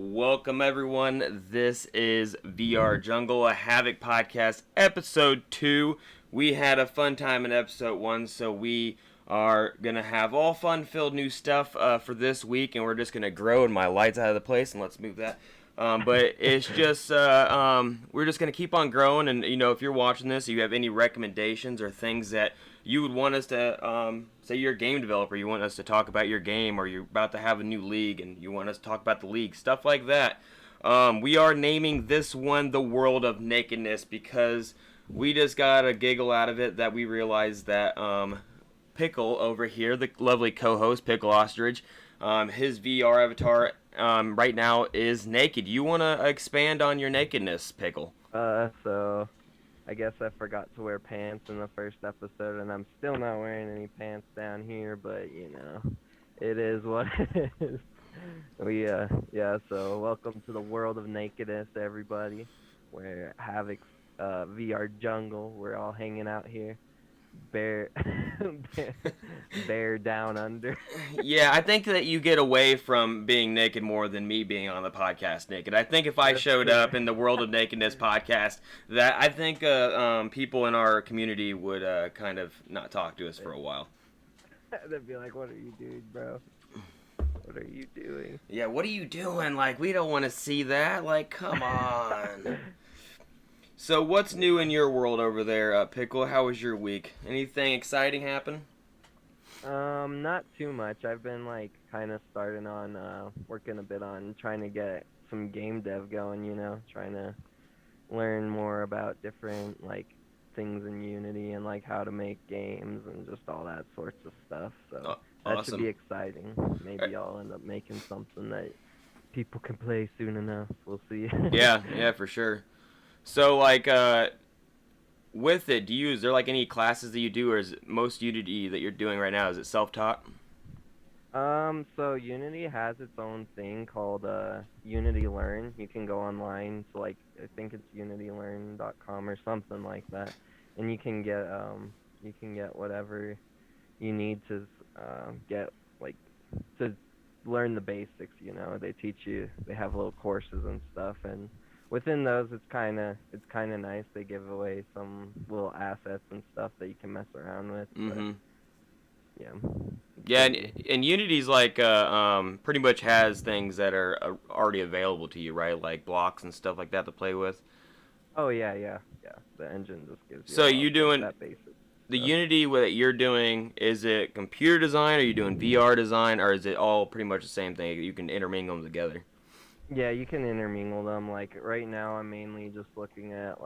Welcome everyone. This is VR Jungle, a Havoc podcast, episode 2. We had a fun time in episode 1, so we are gonna have all fun-filled new stuff for this week, and we're just gonna grow. And my light's out of the place, and let's move that. But it's just we're just gonna keep on growing, and if you're watching this, you have any recommendations or things that you would want us to say you're a game developer, you want us to talk about your game, or you're about to have a new league and you want us to talk about the league, stuff like that. We are naming this one The World of Nakedness because we just got a giggle out of it that we realized that Pickle over here, the lovely co-host Pickle Ostrich, his VR avatar right now is naked. You want to expand on your nakedness, Pickle? So I guess I forgot to wear pants in the first episode, and I'm still not wearing any pants down here, but, it is what it is. So welcome to the world of nakedness, everybody. We're Havoc's VR jungle. We're all hanging out here. Bear down under. Yeah, I think that you get away from being naked more than me being on the podcast naked. I think if I showed up in the World of Nakedness podcast, that I think people in our community would kind of not talk to us for a while. They'd be like, "What are you doing, bro? What are you doing?" Yeah, what are you doing? Like, we don't want to see that. Like, come on. So what's new in your world over there, Pickle? How was your week? Anything exciting happen? Not too much. I've been kind of starting on working a bit on trying to get some game dev going, trying to learn more about different things in Unity and how to make games and just all that sorts of stuff. So that should be exciting. Maybe I'll end up making something that people can play soon enough. We'll see. Yeah, for sure. So, with it, is there any classes that you do, or is most Unity that you're doing right now, is it self-taught? So Unity has its own thing called Unity Learn. You can go online to I think it's unitylearn.com or something like that, and you can get whatever you need to get to learn the basics. They teach you. They have little courses and stuff, and within those, it's kind of nice. They give away some little assets and stuff that you can mess around with. Mm-hmm. But, yeah, and Unity's pretty much has things that are already available to you, right? Like blocks and stuff like that to play with. Oh yeah. The engine just gives you. So you doing that basic the stuff. Unity that you're doing? Is it computer design? Are you doing VR design, or is it all pretty much the same thing? You can intermingle them together. Yeah, you can intermingle them. Right now, I'm mainly just looking at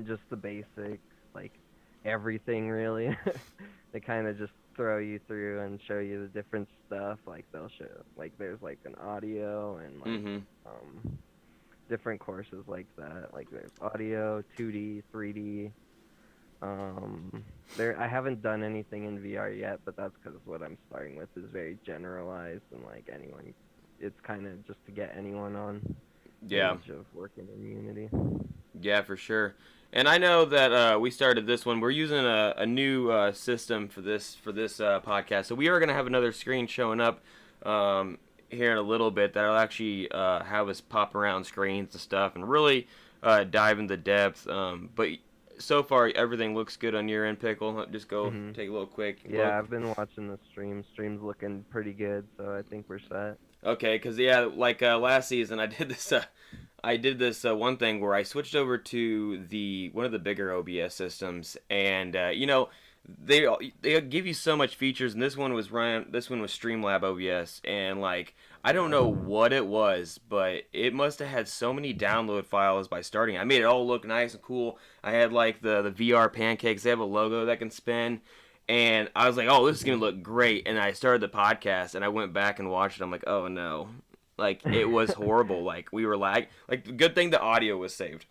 just the basics, everything really. They kind of just throw you through and show you the different stuff. They'll show there's an audio and different courses like that. There's audio, 2D, 3D. I haven't done anything in VR yet, but that's because what I'm starting with is very generalized and anyone. It's kind of just to get anyone on page of working in Unity. Yeah, for sure. And I know that we started this one. We're using a new system for this podcast. So we are going to have another screen showing up here in a little bit that'll actually have us pop around screens and stuff and really dive into depth. But so far, everything looks good on your end, Pickle. Just go take a little quick look. Yeah, I've been watching the stream. Stream's looking pretty good, so I think we're set. Okay, because last season I did this one thing where I switched over to one of the bigger OBS systems, and they give you so much features, and this one was Streamlab OBS, and I don't know what it was, but it must have had so many download files by starting. I made it all look nice and cool. I had the VR pancakes. They have a logo that can spin. And I was like, oh, this is going to look great. And I started the podcast, and I went back and watched it. I'm like, oh, no. It was horrible. We were the good thing the audio was saved.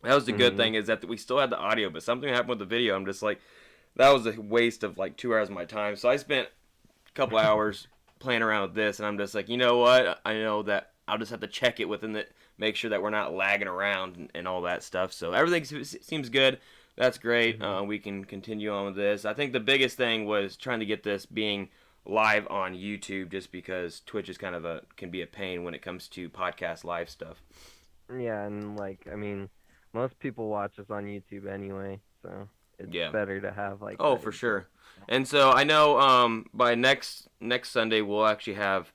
That was the good thing, is that we still had the audio, but something happened with the video. I'm just that was a waste of 2 hours of my time. So I spent a couple hours playing around with this, and I'm just you know what? I know that I'll just have to check it within make sure that we're not lagging around and all that stuff. So everything seems good. That's great. We can continue on with this. I think the biggest thing was trying to get this being live on YouTube, just because Twitch is can be a pain when it comes to podcast live stuff. Yeah, and like I mean, most people watch us on YouTube anyway, so it's Yeah. better to have like Oh, the for exact. sure. And so I know by next Sunday we'll actually have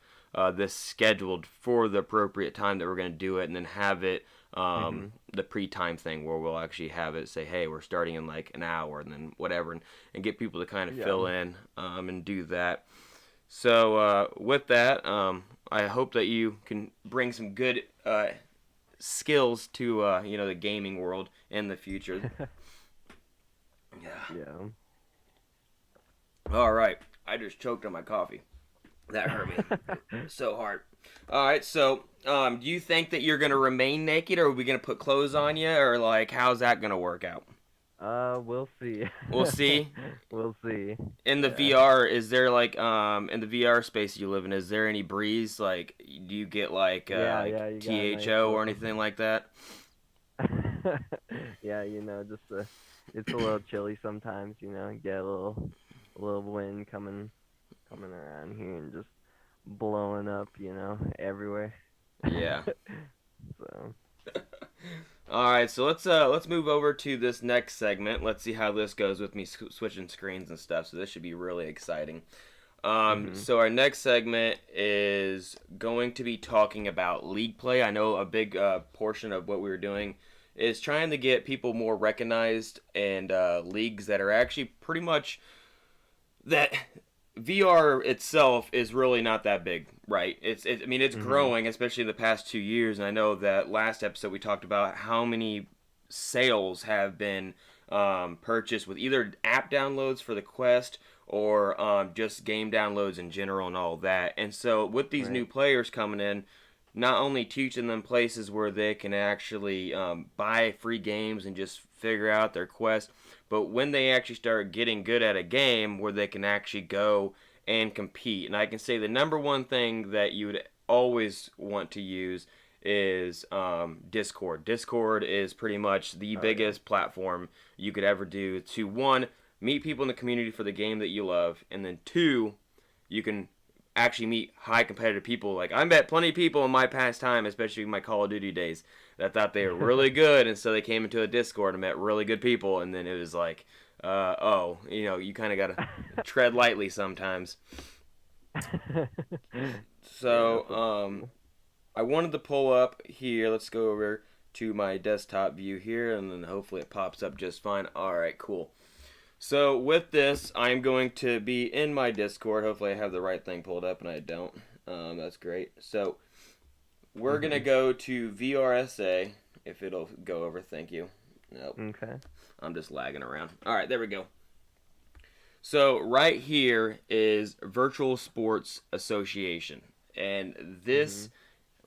this scheduled for the appropriate time that we're going to do it, and then have it Mhm. the pre-time thing where we'll actually have it say, hey, we're starting in like an hour, and then whatever, and get people to kind of Yeah. fill in and do that. So with that, I hope that you can bring some good skills to the gaming world in the future. Yeah. Yeah. All right. I just choked on my coffee. That hurt me so hard. All right. So, do you think that you're gonna remain naked, or are we gonna put clothes on you, or like how's that gonna work out? We'll see. We'll see. We'll see. In the Yeah. VR, is there like in the VR space you live in, is there any breeze? Like, do you get Yeah, like yeah, you got a nice THO or little. anything like that? Yeah, just it's a little chilly sometimes, get a little wind coming around here and just blowing up, everywhere. Yeah. So, All right, so let's move over to this next segment. Let's see how this goes with me switching screens and stuff. So this should be really exciting. mhm. So our next segment is going to be talking about league play. I know a big portion of what we were doing is trying to get people more recognized and leagues that are actually pretty much that VR itself is really not that big, right? I mean, it's Mhm. growing, especially in the past 2 years. And I know that last episode we talked about how many sales have been purchased with either app downloads for the Quest or just game downloads in general and all that. And so with these new Right. players coming in, not only teaching them places where they can actually buy free games and just figure out their quest, but when they actually start getting good at a game where they can actually go and compete. And I can say the number one thing that you would always want to use is Discord. Discord is pretty much the Oh yeah. biggest platform you could ever do to, one, meet people in the community for the game that you love, and then two, you can actually meet high competitive people. Like, I met plenty of people in my past time, especially in my Call of Duty days, that thought they were really good, and so they came into a Discord and met really good people, and then it was like, oh, you kind of gotta tread lightly sometimes. Yeah, So, so that's cool. I wanted to pull up here. Let's go over to my desktop view here, and then hopefully it pops up just fine. All right, cool. So with this, I'm going to be in my Discord. Hopefully, I have the right thing pulled up, and I don't. That's great. So we're gonna Mhm. go to VRSA. If it'll go over, thank you. Nope, Okay. I'm just lagging around. All right, there we go. So right here is Virtual Sports Association, and this Mhm.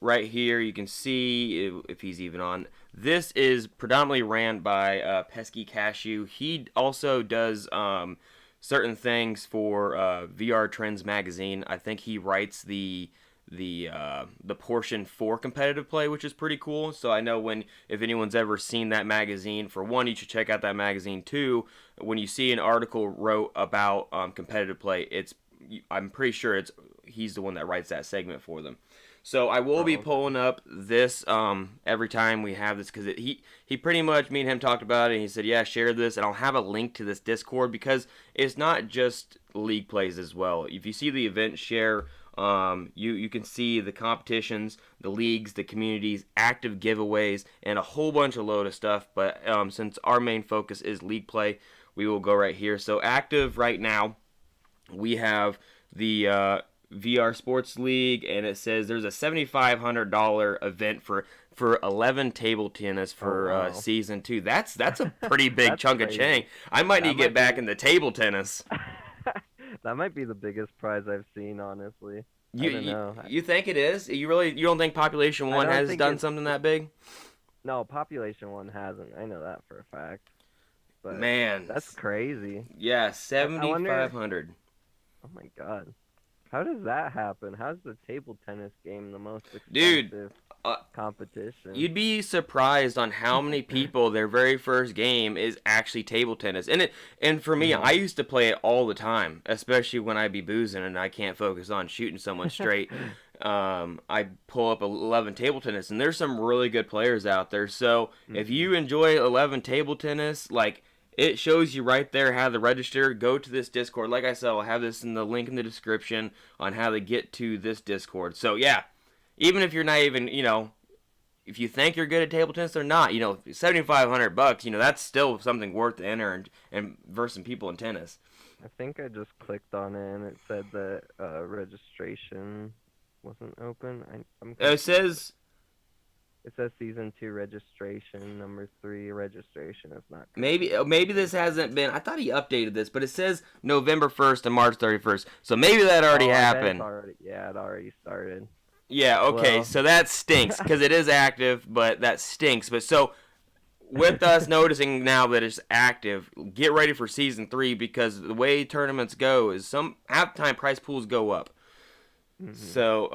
right here you can see if he's even on. This is predominantly ran by Pesky Cashew. He also does certain things for VR Trends magazine. I think he writes the portion for competitive play, which is pretty cool. So I know when if anyone's ever seen that magazine, for one, you should check out that magazine. Two, when you see an article wrote about competitive play, I'm pretty sure he's the one that writes that segment for them. So I will be Oh, okay. pulling up this every time we have this because he pretty much me and him talked about it. And he said, yeah, share this, and I'll have a link to this Discord because it's not just league plays as well. If you see the event share, you can see the competitions, the leagues, the communities, active giveaways, and a whole bunch of load of stuff. But since our main focus is league play, we will go right here. So active right now we have the VR Sports League, and it says there's a $7,500 event for 11 table tennis Oh for wow. season two. That's a pretty big That's chunk of crazy. change. I might need That to get might be back into table tennis. that might be the biggest prize I've seen, honestly. I You, don't you know. you think it is? You don't think Population I One don't has think done something that big? no, population one hasn't. I know that for a fact. But Man, that's crazy. yeah, I wonder 7,500. oh my god. How does that happen? How's the table tennis game the most Dude, expensive? competition. you'd be surprised on how many people their very first game is actually table tennis. And for me, I Mhm. used to play it all the time, especially when I'd be boozing and I can't focus on shooting someone straight. I pull up 11 table tennis, and there's some really good players out there. So if Mhm. you enjoy 11 table tennis, like it shows you right there how to register. Go to this Discord. Like I said, I'll have this in the link in the description on how to get to this Discord. So yeah, even if you're not even, if you think you're good at table tennis or not, 7,500 bucks, that's still something worth to enter and versus some people in tennis. I think I just clicked on it and it said that registration wasn't open. I'm It confused. says It says season 2 registration, number 3 registration is not maybe complete. maybe this hasn't been. I thought he updated this, but it says November 1st to March 31st. So maybe that already Oh, I bet it's happened. already, yeah, it already started. Yeah, okay. Well, So that stinks because it is active, but that stinks. But so with us noticing now that it's active, get ready for season 3 because the way tournaments go is some halftime price pools go up. mhm. So,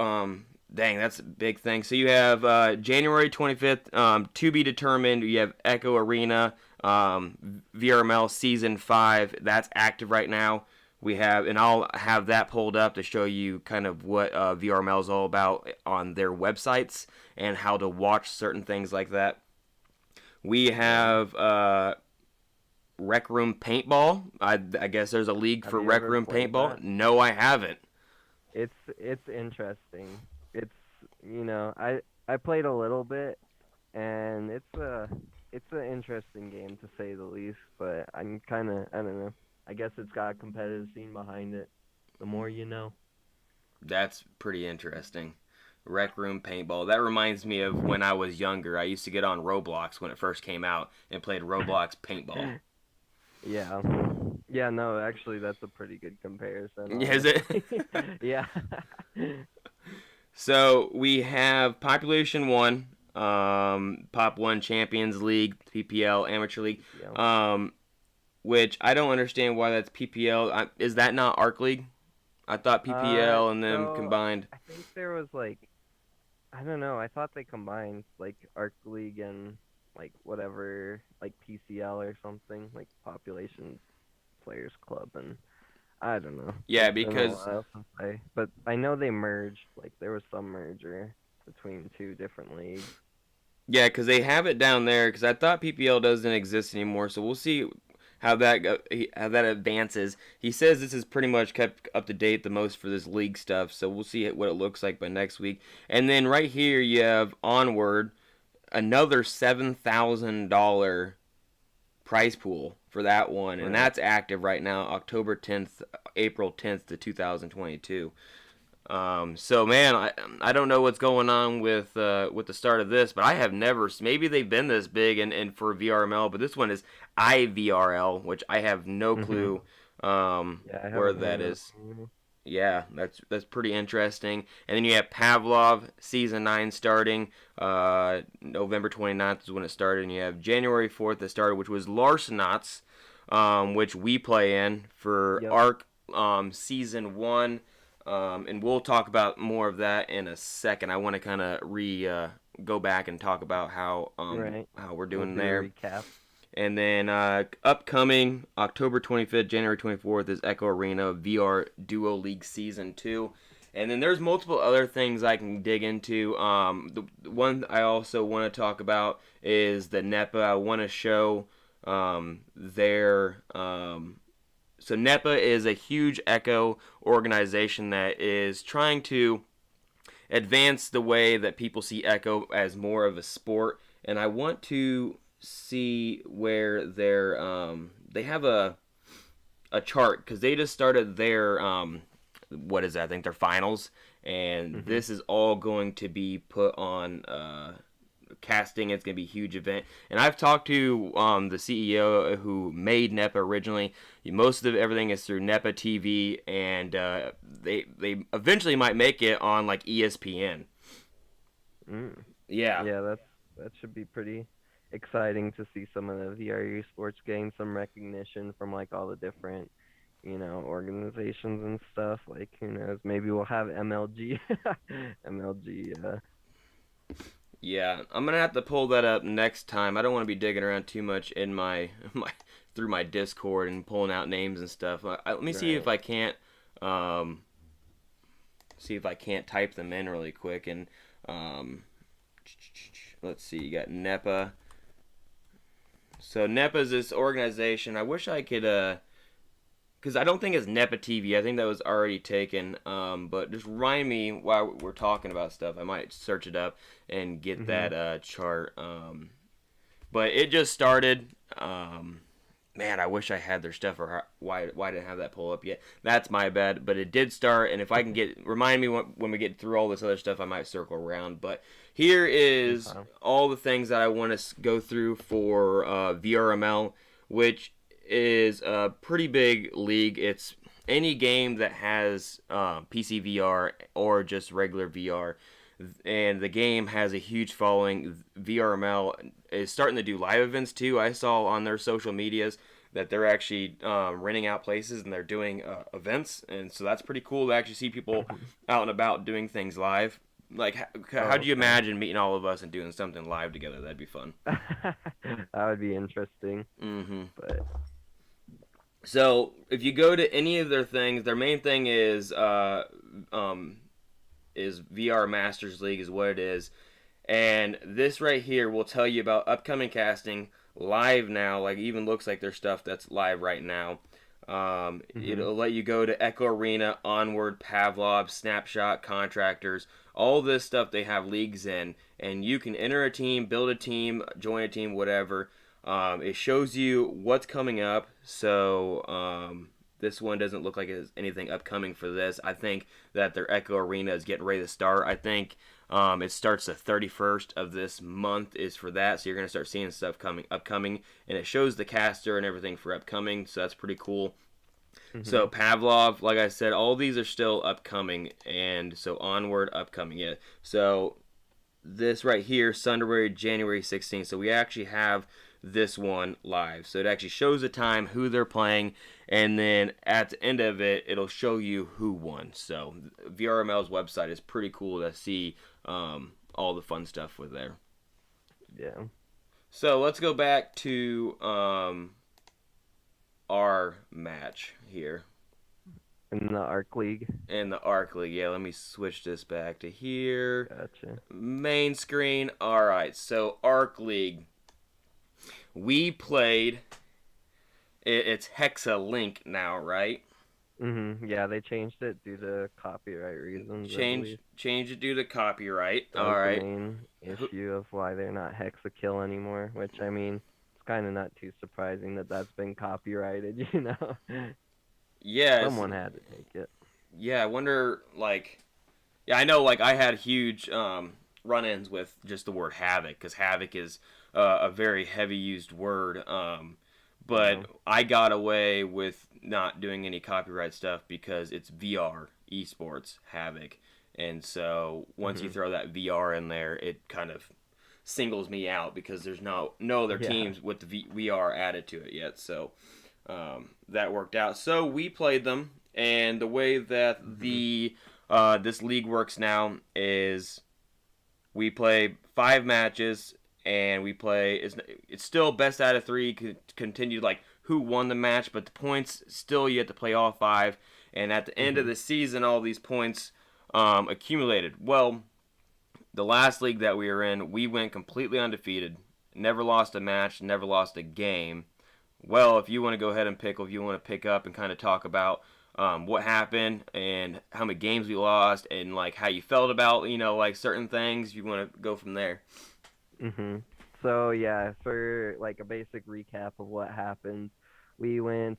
dang, that's a big thing. So you have January 25th, to be determined. You have Echo Arena, VRML Season 5. That's active right now. We have, and I'll have that pulled up to show you kind of what VRML is all about on their websites and how to watch certain things like that. We Yeah. have Rec Room Paintball. I guess there's a league Have for you Rec ever Room played Paintball. that? No, I haven't. It's interesting. It's I played a little bit and it's an interesting game to say the least, but I'm kind of I don't know. I guess it's got a competitive scene behind it. The more you know. That's pretty interesting. Rec Room Paintball. That reminds me of when I was younger. I used to get on Roblox when it first came out and played Roblox Paintball. Yeah. Yeah, no, actually that's a pretty good comparison, Is it? honestly. Yeah. So we have Population 1, Pop 1 Champions League, PPL, Amateur League, PPL. um, which I don't understand why that's PPL. Is that not Arc League? I thought PPL and them So combined. I think there was like I don't know. I thought they combined like Arc League and like whatever, like PCL or something, like Population Players Club, and I don't know. Yeah, It's been a because while since but I know they merged. Like there was some merger between two different leagues. Yeah, because they have it down there. Because I thought PPL doesn't exist anymore, so we'll see how that advances. He says this is pretty much kept up to date the most for this league stuff, so we'll see what it looks like by next week. And then right here you have Onward, another $7,000 prize pool for that one, and Right. that's active right now, October 10th, April 10th to 2022. So man, I don't know what's going on with the start of this, but I have never. Maybe they've been this big and for VRML, but this one is IVRL, which I have no Mhm. clue Yeah, I where haven't that heard of is. them. Yeah, that's pretty interesting. And then you have Pavlov season 9 starting November 29th is when it started, and you have January 4th that started, which was Larsenauts, which we play in for Yep. Arc season 1. And we'll talk about more of that in a second. I want to kind of re go back and talk about Right. how we're We'll doing do a there. recap. And then upcoming October 25th, January 24th is Echo Arena VR Duo League Season 2. And then there's multiple other things I can dig into. The one I also want to talk about is the NEPA. I want to show their. So NEPA is a huge echo organization that is trying to advance the way that people see echo as more of a sport. And I want to see where they have a chart because they just started their what is that? I think their finals, and Mhm. this is all going to be put on casting. It's going to be a huge event. And I've talked to the CEO who made NEPA originally. Most of everything is through NEPA TV, and they eventually might make it on like ESPN. Mm. Yeah, Yeah, that should be pretty exciting to see some of the VRU sports gain some recognition from like all the different, organizations and stuff. Like who knows? Maybe we'll have MLG MLG Yeah, I'm gonna have to pull that up next time. I don't want to be digging around too much in my through my Discord and pulling out names and stuff. Let me see if Right. I can't um, see if I can't type them in really quick. And um, let's see, you got NEPA. So NEPA is this organization. I wish I could because I don't think it's NEPA TV. I think that was already taken. But just remind me while we're talking about stuff. I might search it up and get that Mhm. chart. But it just started. Man, I wish I had their stuff, or why didn't I have that pull up yet? That's my bad. But it did start, and if I can get remind me when we get through all this other stuff, I might circle around. But here is Okay. all the things that I want to go through for VRML, which is a pretty big league. It's any game that has PC VR or just regular VR, and the game has a huge following. VRML is starting to do live events too. I saw on their social medias that they're actually renting out places and they're doing events, and so that's pretty cool to actually see people Mhm. out and about doing things live. Like, how do Oh, you okay. imagine meeting all of us and doing something live together? That'd be fun. That would be interesting, Mm-hmm. but So if you go to any of their things, their main thing um, is VR Masters League is what it is. And this right here will tell you about upcoming casting live now. Like, even looks like there's stuff that's live right now. mhm. It'll let you go to Echo Arena, Onward, Pavlov, Snapshot, Contractors, all this stuff they have leagues in, and you can enter a team, build a team, join a team, whatever. It shows you what's coming up. So this one doesn't look like it's anything upcoming for this. I think that their Echo Arena is getting ready to start. I think it starts the 31st of this month is for that, so you're gonna start seeing stuff coming upcoming, and it shows the caster and everything for upcoming, so that's pretty cool. So Mhm. Pavlov, like I said, all these are still upcoming, and so onward upcoming. Yeah. So this right here, Sunday, January 16th. So we actually have this one live. So it actually shows the time, who they're playing, and then at the end of it, it'll show you who won. So VRML's website is pretty cool to see all the fun stuff with there. Yeah. So let's go back to our match here In the Arc League. in the Arc League. Yeah, let me switch this back to here. Gotcha. Main screen. All right, so Arc League. We played. It's Hexa Link now, right? Mhm. Yeah, they changed it due to copyright reasons, I believe. Change it due to copyright. That All was the right. main issue of why they're not Hexakill anymore, which I mean, it's kind of not too surprising that that's been copyrighted, you know. Yes. Someone had to take it. Yeah. I wonder. Like. Yeah, I know. Like, I had huge run-ins with just the word havoc because havoc is a very heavy used word. Yeah. But I got away with not doing any copyright stuff because it's VR esports havoc, and so once you Mhm. throw that VR in there, it kind of singles me out because there's no other Yeah. teams with the VR added to it yet. So that worked out. So we played them, and the way that Mhm. the this league works now is we play 5 matches, and we play. It's still best out of three. Continue like who won the match, but the points still you have to play all 5. And at the end of Mhm. the season, all these points accumulated. Well, the last league that we were in, we went completely undefeated. Never lost a match, never lost a game. Well, if you want to go ahead and pick, if you want to pick up and kind of talk about what happened and how many games we lost and like how you felt about like certain things, you want to go from there. Mhm. So yeah, for like a basic recap of what happened, we went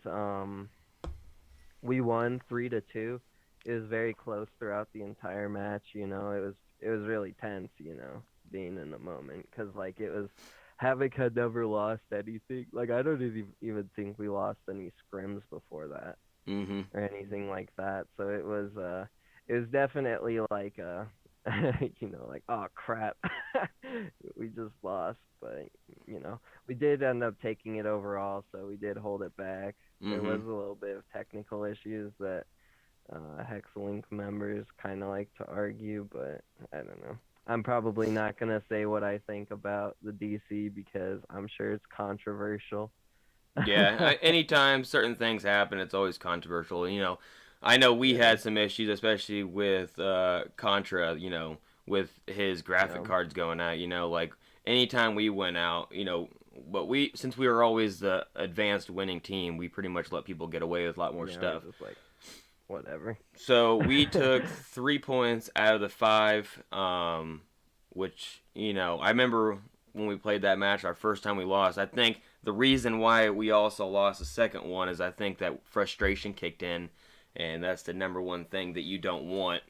we won 3-2. It was very close throughout the entire match. You know, it was really tense. You know, being in the moment because like it was Havoc had never lost anything. Like I don't even think we lost any scrims before that Mm-hmm. or anything like that. So it was definitely like you know, like oh crap, we just lost. But you know, we did end up taking it overall, so we did hold it back. There Mm-hmm. was a little bit of technical issues that Hexalink members kind of like to argue, but I don't know. I'm probably not gonna say what I think about the DC because I'm sure it's controversial. Yeah, anytime certain things happen, it's always controversial. I know we Yeah, had some issues, especially with Contra. With his graphic yeah, cards going out. Like anytime we went out, but we since we were always the advanced winning team, we pretty much let people get away with a lot more yeah. We're stuff. just like whatever. So we took 3 points out of the five, which I remember when we played that match, our first time we lost. I think the reason why we also lost the second one is I think that frustration kicked in, and that's the number one thing that you don't want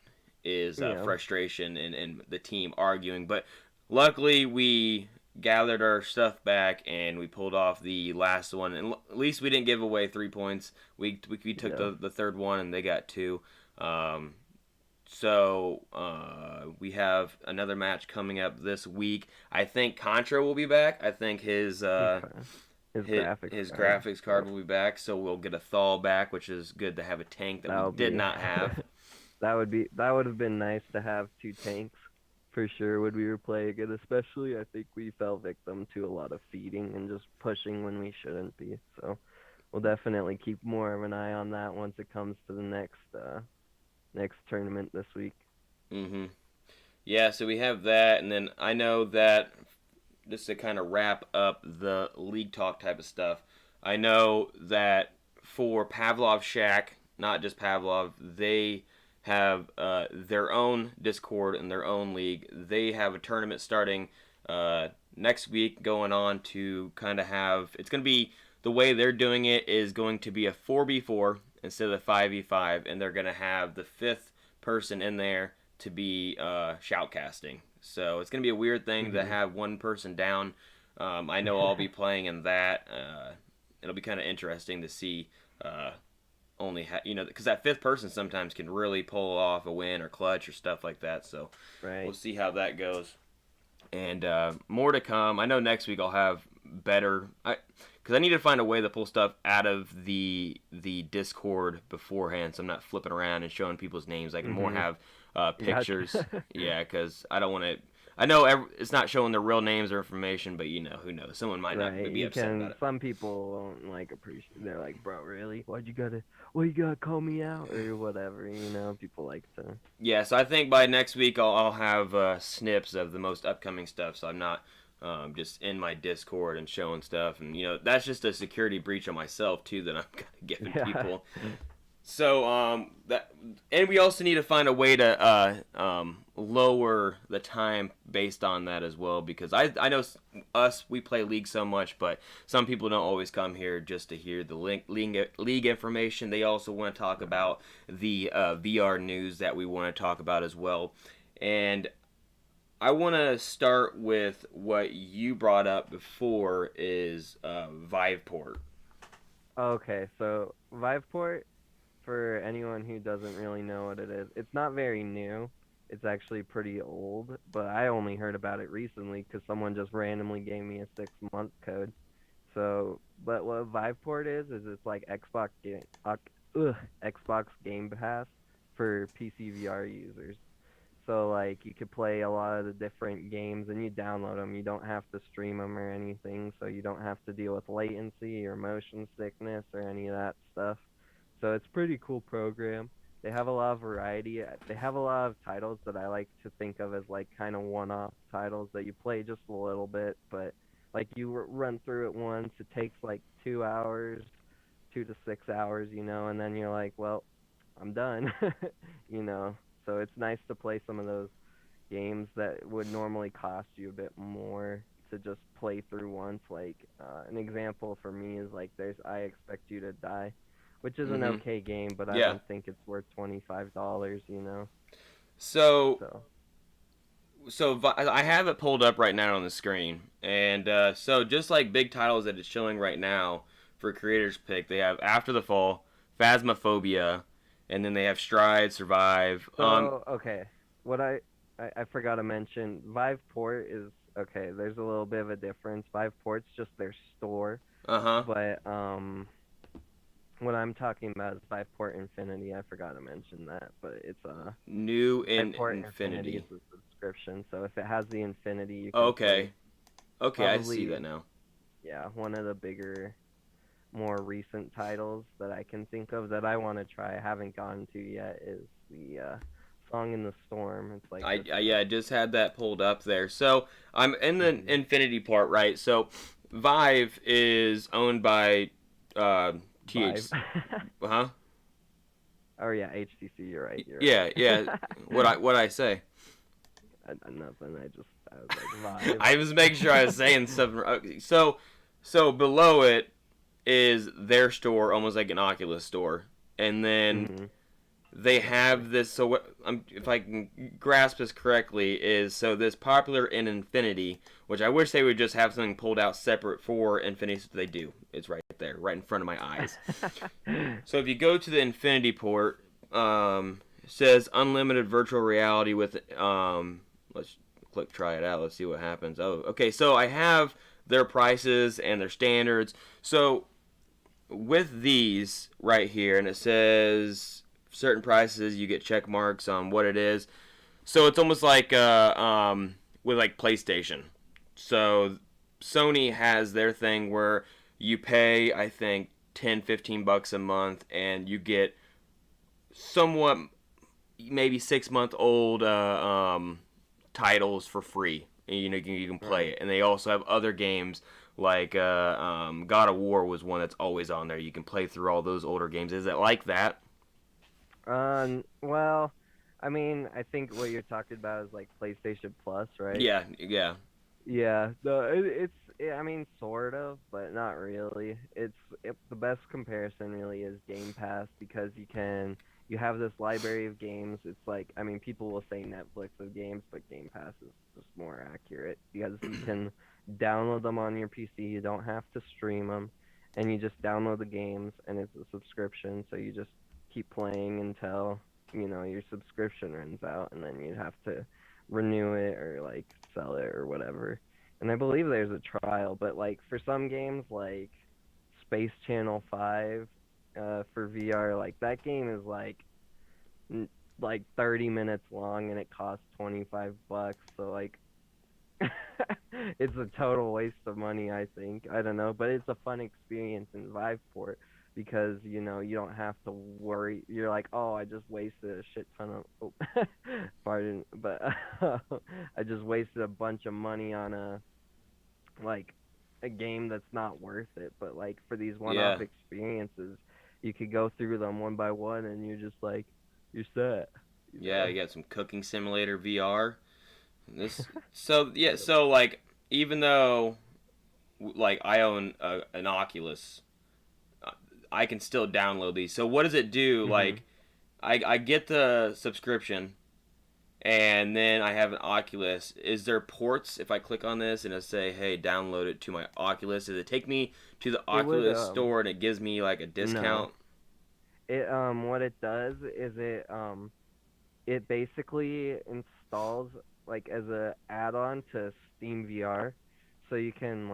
is Yeah, frustration and the team arguing. But luckily, we gathered our stuff back and we pulled off the last one. And at least we didn't give away 3 points. We took yeah. the third one and they got two. Um, we have another match coming up this week. I think Contra will be back. I think Okay. His graphics his card. graphics card will be back, so we'll get a Thal back, which is good to have a tank that That we would did be not have. that would have been nice to have two tanks for sure when we were playing it. Especially, I think we fell victim to a lot of feeding and just pushing when we shouldn't be. So we'll definitely keep more of an eye on that once it comes to the next tournament this week. hmm Yeah, so we have that, and then I know that just to kind of wrap up the league talk type of stuff, I know that for Pavlov Shack, not just Pavlov, they have their own Discord and their own league. They have a tournament starting next week, going on to kind of have. It's going to be the way they're doing it is going to be a 4v4 instead of 5v5, and they're going to have the fifth person in there to be shoutcasting. So it's going to be a weird thing to Mhm. have one person down. I know I'll be playing in that. It'll be kind of interesting to see uh, because that fifth person sometimes can really pull off a win or clutch or stuff like that. So we'll Right. see how that goes. And more to come. I know next week I'll have better. Because I need to find a way to pull stuff out of the Discord beforehand, so I'm not flipping around and showing people's names. I can more Mhm. have pictures. Gotcha. Yeah, because I don't want to. I know it's not showing their real names or information, but who knows? Someone might not Right. be You upset about can. it. Some people won't like appreciate. They're like, bro, really? Why you gotta call me out or whatever? People like to. Yeah, so I think by next week I'll have snips of the most upcoming stuff, so I'm not just in my Discord and showing stuff, and that's just a security breach on myself too that I'm kind of giving Yeah. people. So and we also need to find a way to lower the time based on that as well, because I know we play League so much, but some people don't always come here just to hear the league information. They also want to talk Right. about the VR news that we want to talk about as well. And I want to start with what you brought up before is Viveport. Okay. So Viveport, for anyone who doesn't really know what it is, it's not very new. It's actually pretty old, but I only heard about it recently because someone just randomly gave me a 6-month code. So, but what Viveport is it's like Xbox Game Pass for PC VR users. So like you could play a lot of the different games and you download them. You don't have to stream them or anything, so you don't have to deal with latency or motion sickness or any of that stuff. So it's a pretty cool program. They have a lot of variety. They have a lot of titles that I like to think of as like kind of one-off titles that you play just a little bit, but like you run through it once. It takes like 2 hours, 2 to 6 hours, and then you're like, well, I'm done, you know. So it's nice to play some of those games that would normally cost you a bit more to just play through once. Like an example for me is like there's I Expect You to Die, which is an Mm-hmm. okay game, but I Yeah. don't think it's worth $25. So So I have it pulled up right now on the screen, and so just like big titles that it's showing right now for creators pick, they have After the Fall, Phasmophobia, and then they have Stride, Survive. so okay, what I forgot to mention, Viveport is okay. There's a little bit of a difference. Viveport's just their store, Uh huh. but what I'm talking about is Viveport Infinity. I forgot to mention that, but it's New in Viveport Infinity is Infinity. a subscription. So if it has the Infinity, you can play Okay. Okay, I see that probably, now. yeah, one of the bigger, more recent titles that I can think of that I want to try. I haven't gotten to yet is the Song in the Storm. It's like this. Yeah, I just had that pulled up there. So I'm in the Mhm. Infinity part, right? So Vive is owned by uh, Vive. TH. Huh? Oh yeah, HTC. You're right. You're Yeah, yeah. right. What I say? Nothing. I was like Vive. I was making sure I was saying something. Okay, so below it is their store, almost like an Oculus store, and then Mhm. they Definitely. have this. So what? If I can grasp this correctly, is so this popular in Infinity, which I wish they would just have something pulled out separate for Infinity. So they do. It's right there, right in front of my eyes. So if you go to the Infinity port, it says unlimited virtual reality with let's click try it out. Let's see what happens. Oh, okay. So I have their prices and their standards. So with these right here, and it says certain prices, you get check marks on what it is. So it's almost like with like PlayStation. So Sony has their thing where you pay, I think, 10, $15 a month, and you get somewhat maybe 6 month old titles for free. And, you can play Right. it, and they also have other games like God of War was one that's always on there. You can play through all those older games. Is it like that? Well, I mean, I think what you're talking about is like PlayStation Plus, right? Yeah, yeah, Yeah, I mean, sort of, but not really. The best comparison really is Game Pass because you have this library of games. It's like, I mean, people will say Netflix of games, but Game Pass is just more accurate because you can download them on your PC. You don't have to stream them, and you just download the games, and it's a subscription, so you just keep playing until, your subscription runs out, and then you have to renew it or like sell it or whatever. And I believe there's a trial, but like for some games like Space Channel 5 for VR, like that game is like 30 minutes long and it costs $25. So like it's a total waste of money, I think. I don't know, but it's a fun experience in Viveport because you don't have to worry. You're like, oh, I just wasted a shit ton of, pardon, but I just wasted a bunch of money on like a game that's not worth it. But like for these one-off yeah, experiences, you could go through them one by one, and you're just like, you're set, you yeah. know. You got some Cooking Simulator VR. This so yeah. Yep. So like even though like I own an Oculus, uh, I can still download these. So what does it do? Mhm. Like I get the subscription, and then I have an Oculus. Is there ports if I click on this and I say, "Hey, download it to my Oculus"? Does it take me to the It would Oculus store and it gives me like a no. discount? It what it does is it basically installs like as a add-on to Steam VR. So you can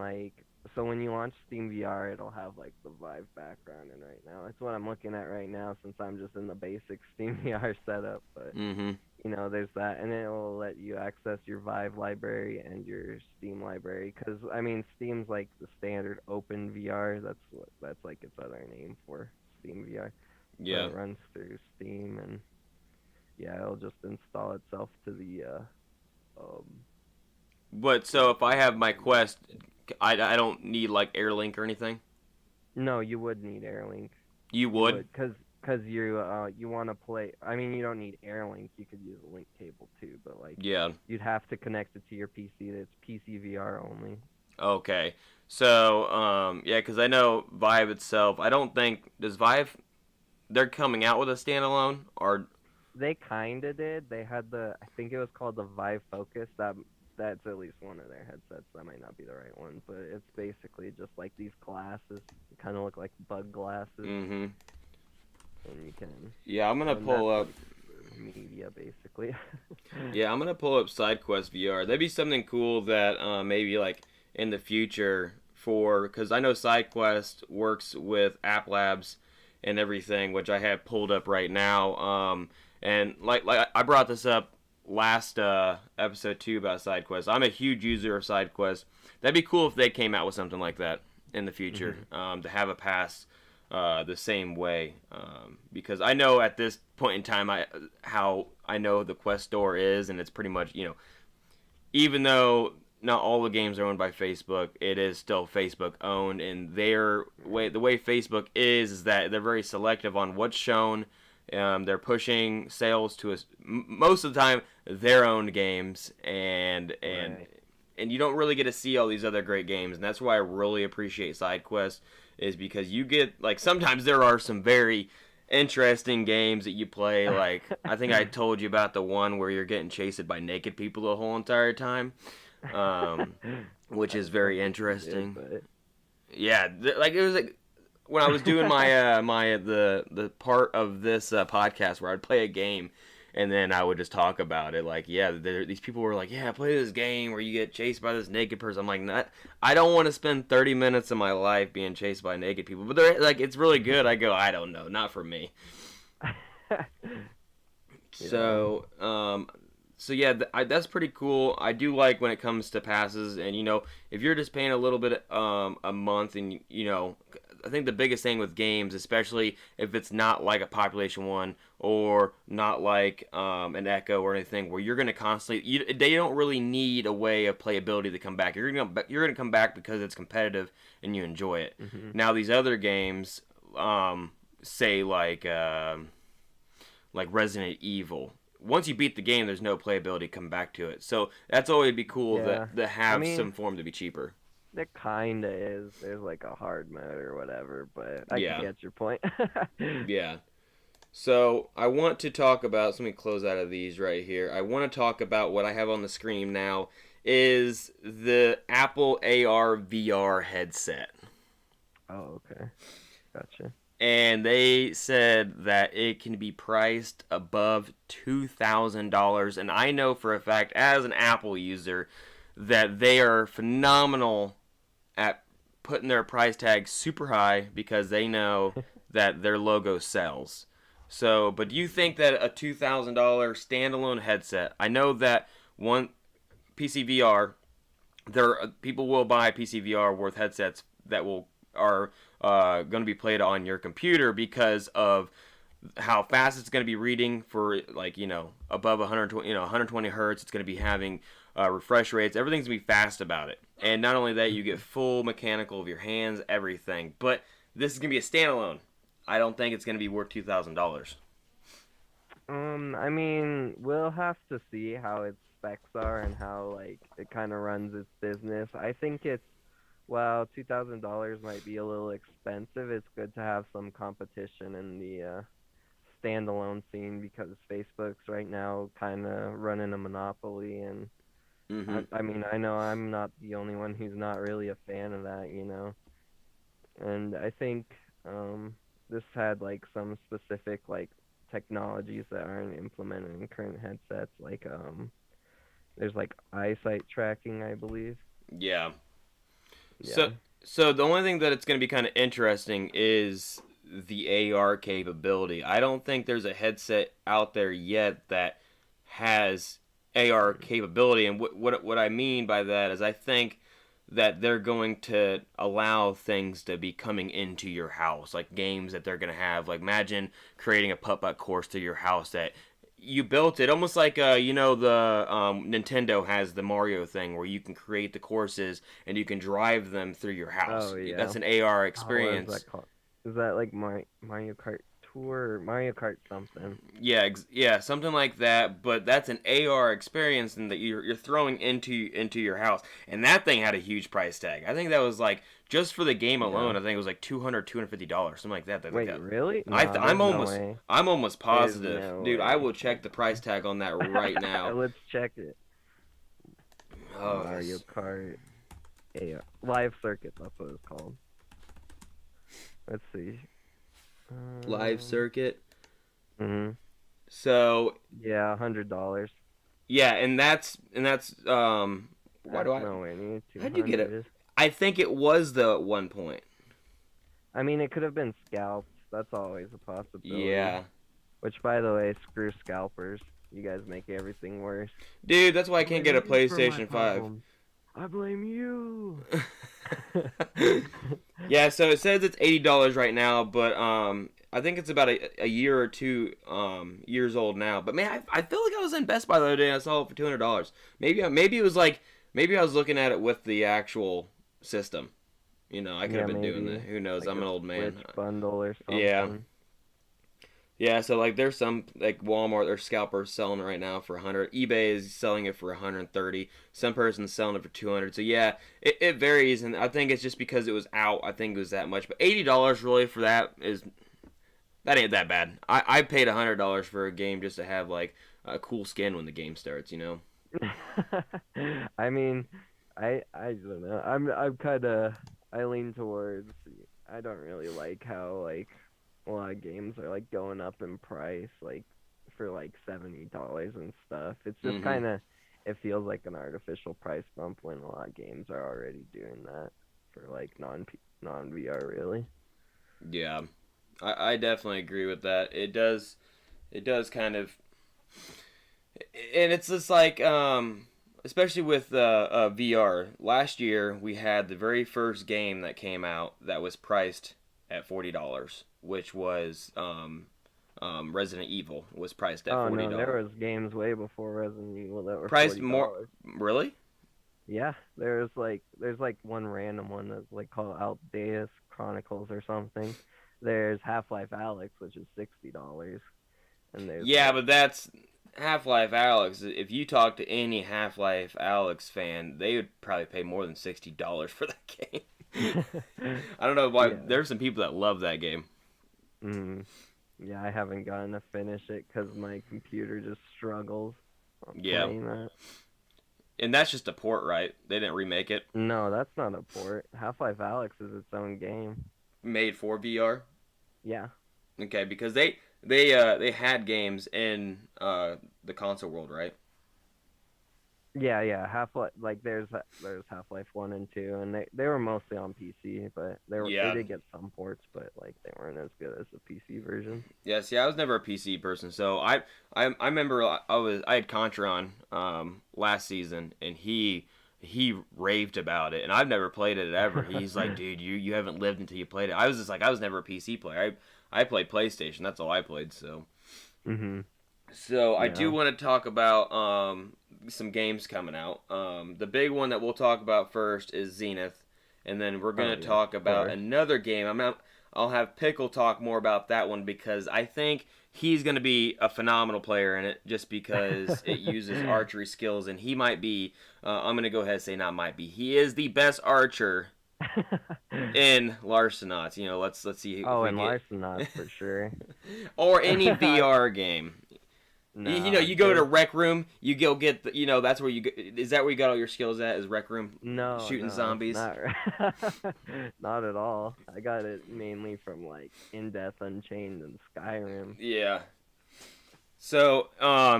so when you launch Steam VR, it'll have like the Vive background in right now. That's what I'm looking at right now since I'm just in the basic Steam VR setup, but Mm-hmm. there's that, and it will let you access your Vive library and your Steam library. Because I mean, Steam's like the standard open VR. That's like its other name for Steam VR. So Yeah. it runs through Steam, and yeah, it'll just install itself to the um But to so the if I have my PlayStation VR. Quest, I don't need like AirLink or anything. No, you would need AirLink. You You would? would, cause you want to play. I mean, you don't need AirLink. You could use a link cable too, but like Yeah. you'd have to connect it to your PC. It's PC VR only. Okay. So yeah, because I know Vive itself. I don't think does Vive. They're coming out with a standalone or They kinda did. They had I think it was called the Vive Focus. That's at least one of their headsets. That might not be the right one, but it's basically just like these glasses. Kind of look like bug glasses, mm-hmm. and you can, Yeah, I'm gonna and pull that's up. like media basically. Yeah, I'm gonna pull up SideQuest VR. That'd be something cool that maybe like in the future for because I know SideQuest works with App Labs and everything, which I have pulled up right now. And like I brought this up last episode too about side quests. I'm a huge user of side quests. That'd be cool if they came out with something like that in the future, Mhm. to have a pass the same way. Because I know at this point in time, how I know the quest store is, and it's pretty much, even though not all the games are owned by Facebook, it is still Facebook owned, and the way Facebook is that they're very selective on what's shown. They're pushing sales to us most of the time their own games, Right. and you don't really get to see all these other great games, and that's why I really appreciate side quests, is because you get, like, sometimes there are some very interesting games that you play. Like, I think I told you about the one where you're getting chased by naked people the whole entire time, um, which That is very sounds pretty good, interesting. but Yeah, like it was like when I was doing my the part of this podcast where I'd play a game, and then I would just talk about it. Like, yeah, these people were like, "Yeah, play this game where you get chased by this naked person." I'm like, "Not, I don't want to spend 30 minutes of my life being chased by naked people." But they're like, it's really good. I go, I don't know, not for me. yeah. So, so yeah, that's pretty cool. I do like when it comes to passes, and if you're just paying a little bit a month, and I think the biggest thing with games, especially if it's not like a Population One or not like an Echo or anything, where you're gonna constantly, they don't really need a way of playability to come back. You're gonna come back because it's competitive and you enjoy it. Mhm. Now these other games, say like Resident Evil. Once you beat the game, there's no playability to come back to it. So that's always be cool Yeah. to I have mean, some form to be cheaper. there kinda is. There's like a hard mode or whatever, but I Yeah, get your point. yeah. So I want to talk about. So let me close out of these right here. I want to talk about what I have on the screen now is the Apple AR VR headset. Oh, okay. Gotcha. And they said that it can be priced above $2,000. And I know for a fact, as an Apple user, that they are phenomenal at putting their price tag super high because they know that their logo sells. So, but do you think that a $2,000 standalone headset? I know that one PCVR, people will buy PCVR worth headsets that will are going to be played on your computer because of how fast it's going to be reading for, like, above 120 120 hertz. It's going to be having refresh rates. Everything's going to be fast about it. And not only that, you get full mechanical of your hands, everything. But this is going to be a standalone. I don't think it's going to be worth $2,000. I mean, we'll have to see how its specs are and how like it kind of runs its business. I think it's well, $2,000 might be a little expensive. It's good to have some competition in the standalone scene because Facebook's right now kind of running a monopoly, and Mm-hmm. I mean, I know I'm not the only one who's not really a fan of that. And I think this had like some specific like technologies that aren't implemented in current headsets, like there's like eyesight tracking, I believe. Yeah. So, Yeah. so the only thing that it's going to be kind of interesting is the AR capability. I don't think there's a headset out there yet that has AR capability, and what I mean by that is I think that they're going to allow things to be coming into your house, like games that they're going to have. Like, imagine creating a putt-putt course to your house that you built it, almost like the Nintendo has the Mario thing where you can create the courses and you can drive them through your house. Oh yeah. That's an AR Oh, what is experience. that called? Is that like Mario Kart Tour or Mario Kart something? Yeah, yeah, something like that. But that's an AR experience, and that you're throwing into your house. And that thing had a huge price tag. I think that was like just for the game Yeah. alone. I think it was like $250, something like that. That like Wait, that. really? I No, I'm there's no almost way. I'm almost There's positive, no dude. I way. will check the price tag on that right now. Let's check it. Oh, Mario Kart AR Live Circuit. That's what it's called. Let's see. live Um. circuit. Mhm. So Yeah, $100. yeah, and that's why That's do I? nowhere near How'd you get it? 200. I think it was the at one point. I mean, it could have been scalped. That's always a possibility. Yeah. Which, by the way, screw scalpers. You guys make everything worse. Dude, that's why I I can't blame get a you for my PlayStation 5. problems. I blame you. Yeah, so it says it's $80 right now, but I think it's about a year or two years old now. But man, I feel like I was in Best Buy the other day and I saw it for $200. Maybe it was like maybe I was looking at it with the actual system. I could have Yeah, been doing maybe that. Who knows? like I'm a an old man. Switch bundle or Yeah. something. Yeah, so like there's some like Walmart or scalpers selling it right now for 100. eBay is selling it for 130. Some person's selling it for 200. So yeah, it varies, and I think it's just because it was out. I think it was that much, but $80 really for that ain't that bad. I paid $100 for a game just to have like a cool skin when the game starts. I mean, I don't know. I'm kind of I lean towards I don't really like how like a lot of games are like going up in price like for like $70 and stuff. It's just Mhm. kind of it feels like an artificial price bump when a lot of games are already doing that for like non VR really. Yeah, I definitely agree with that. It does kind of, and it's just like especially with VR. Last year we had the very first game that came out that was priced at $40, which was Resident Evil was priced at Oh forty no, there dollars. was games way before Resident Evil that were Priced more, $40. really? Yeah, there's like one random one that's like called Outdaeus Chronicles or something. There's Half-Life Alyx, which is $60, and there's Yeah, like but that's Half-Life Alex. If you talk to any Half-Life Alex fan, they would probably pay more than $60 for that game. I don't know why. yeah, There's some people that love that game. mm, yeah. I haven't gotten to finish it because my computer just struggles on Yeah, playing that. and that's just a port, right? They didn't remake it. No, that's not a port. Half-Life Alyx is its own game. Made for VR. Yeah, Okay, because they had games in the console world, right? yeah. Half-Life like there's Half-Life 1 and 2, and they were mostly on PC, but they Yeah, did get some ports, but like they weren't as good as the PC version. yeah. See, I was never a PC person, so I remember I had Contra on last season, and he raved about it, and I've never played it ever. He's like, dude, you haven't lived until you played it. I was just like, I was never a PC player. I played PlayStation. That's all I played. Mhm. So I do Yeah. want to talk about some games coming out. The big one that we'll talk about first is Zenith, and then we're Oh gonna yes, talk of about course. another game. I'll have Pickle talk more about that one because I think he's gonna be a phenomenal player in it, just because it uses archery skills, and he might be. I'm gonna go ahead and say not might be. He is the best archer in Larcenauts. Let's see if Oh, we and get Larcenauts for sure. or any VR game. No, You go to Rec Room, you go get that's where is that where you got all your skills at? Is Rec Room shooting no, zombies? not not at all. I got it mainly from like In Death Unchained and Skyrim. Yeah. So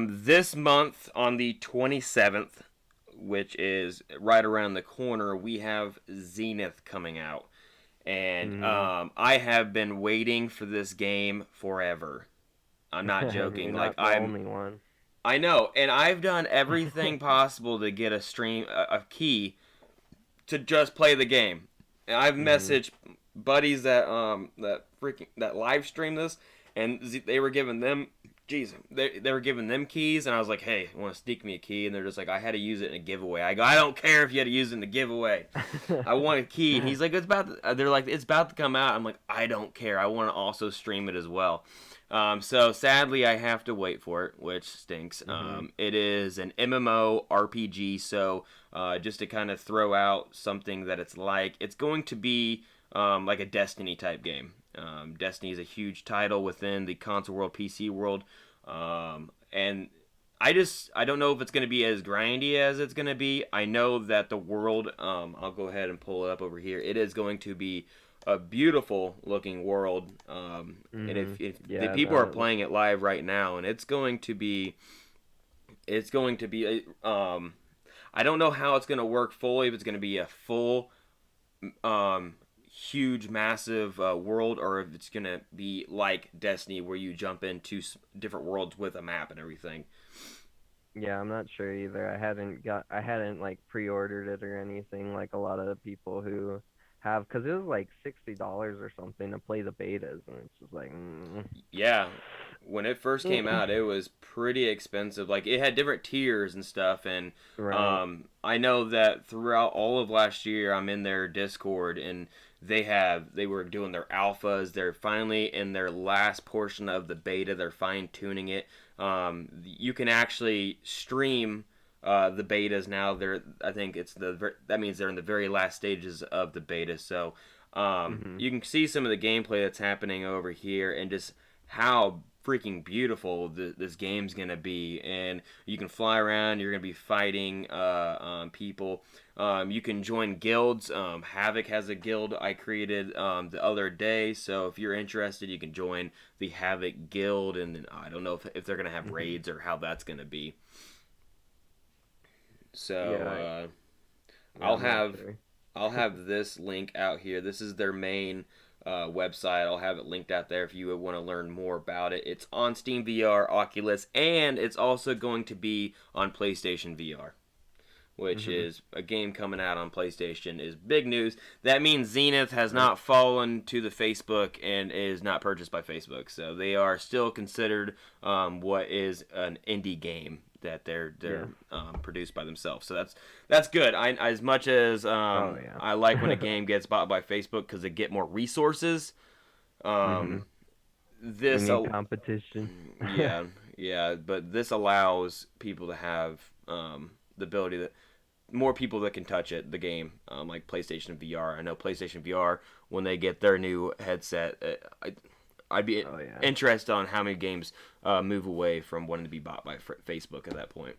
this month on the 27th, which is right around the corner, we have Zenith coming out, and Mhm. I have been waiting for this game forever. I'm not You're joking. Like not the only one. I know, and I've done everything possible to get a key to just play the game. And I've Mhm. messaged buddies that live stream this, and they were giving them, geez, they were giving them keys, and I was like, hey, want to sneak me a key? And they're just like, I had to use it in a giveaway. I go, I don't care if you had to use it in a giveaway. I want a key. And he's like, they're like, it's about to come out. I'm like, I don't care. I want to also stream it as well. So sadly, I have to wait for it, which stinks. Mhm. It is an MMO RPG, so just to kind of throw out something that it's going to be like a Destiny type game. Destiny is a huge title within the console world, PC world, and I don't know if it's going to be as grindy as it's going to be. I know that the world, I'll go ahead and pull it up over here. It is going to be a beautiful looking world, and Mhm. if the Yeah, people are that playing it live right now, and it's going to be I don't know how it's going to work fully. If it's going to be a full um, huge, massive world, or if it's gonna be like Destiny, where you jump into different worlds with a map and everything. Yeah, I'm not sure either. I hadn't like pre-ordered it or anything like a lot of the people who have, because it was like $60 or something to play the betas, and it's just like, Yeah, when it first came mm. out, it was pretty expensive. Like it had different tiers and stuff, and Right. I know that throughout all of last year, I'm in their Discord, and they were doing their alphas. They're finally in their last portion of the beta. They're fine tuning it. You can actually stream the betas now. I think that means they're in the very last stages of the beta. So Mhm. you can see some of the gameplay that's happening over here, and just how freaking beautiful this game's gonna be. And you can fly around. You're gonna be fighting people. You can join guilds. Havoc has a guild I created the other day. So if you're interested, you can join the Havoc guild. And I don't know if they're gonna have Mhm. raids or how that's gonna be. Yeah. So Yeah, I'll I'm not have sure. I'll have this link out here. This is their main website. I'll have it linked out there if you would want to learn more about it. It's on Steam VR, Oculus, and it's also going to be on PlayStation VR, which Mhm. is a game coming out on PlayStation is big news. That means Zenith has Right. not fallen to the Facebook and is not purchased by Facebook, so they are still considered what is an indie game that they're Yeah. produced by themselves. So that's good. I as much as Oh yeah. I like when a game gets bought by Facebook because they get more resources. Mhm. Um, We this need competition. yeah, yeah, but this allows people to have the ability that more people that can touch it, the game, like PlayStation VR. I know PlayStation VR, when they get their new headset, I'd be Oh yeah. interested on how many games move away from wanting to be bought by Facebook at that point.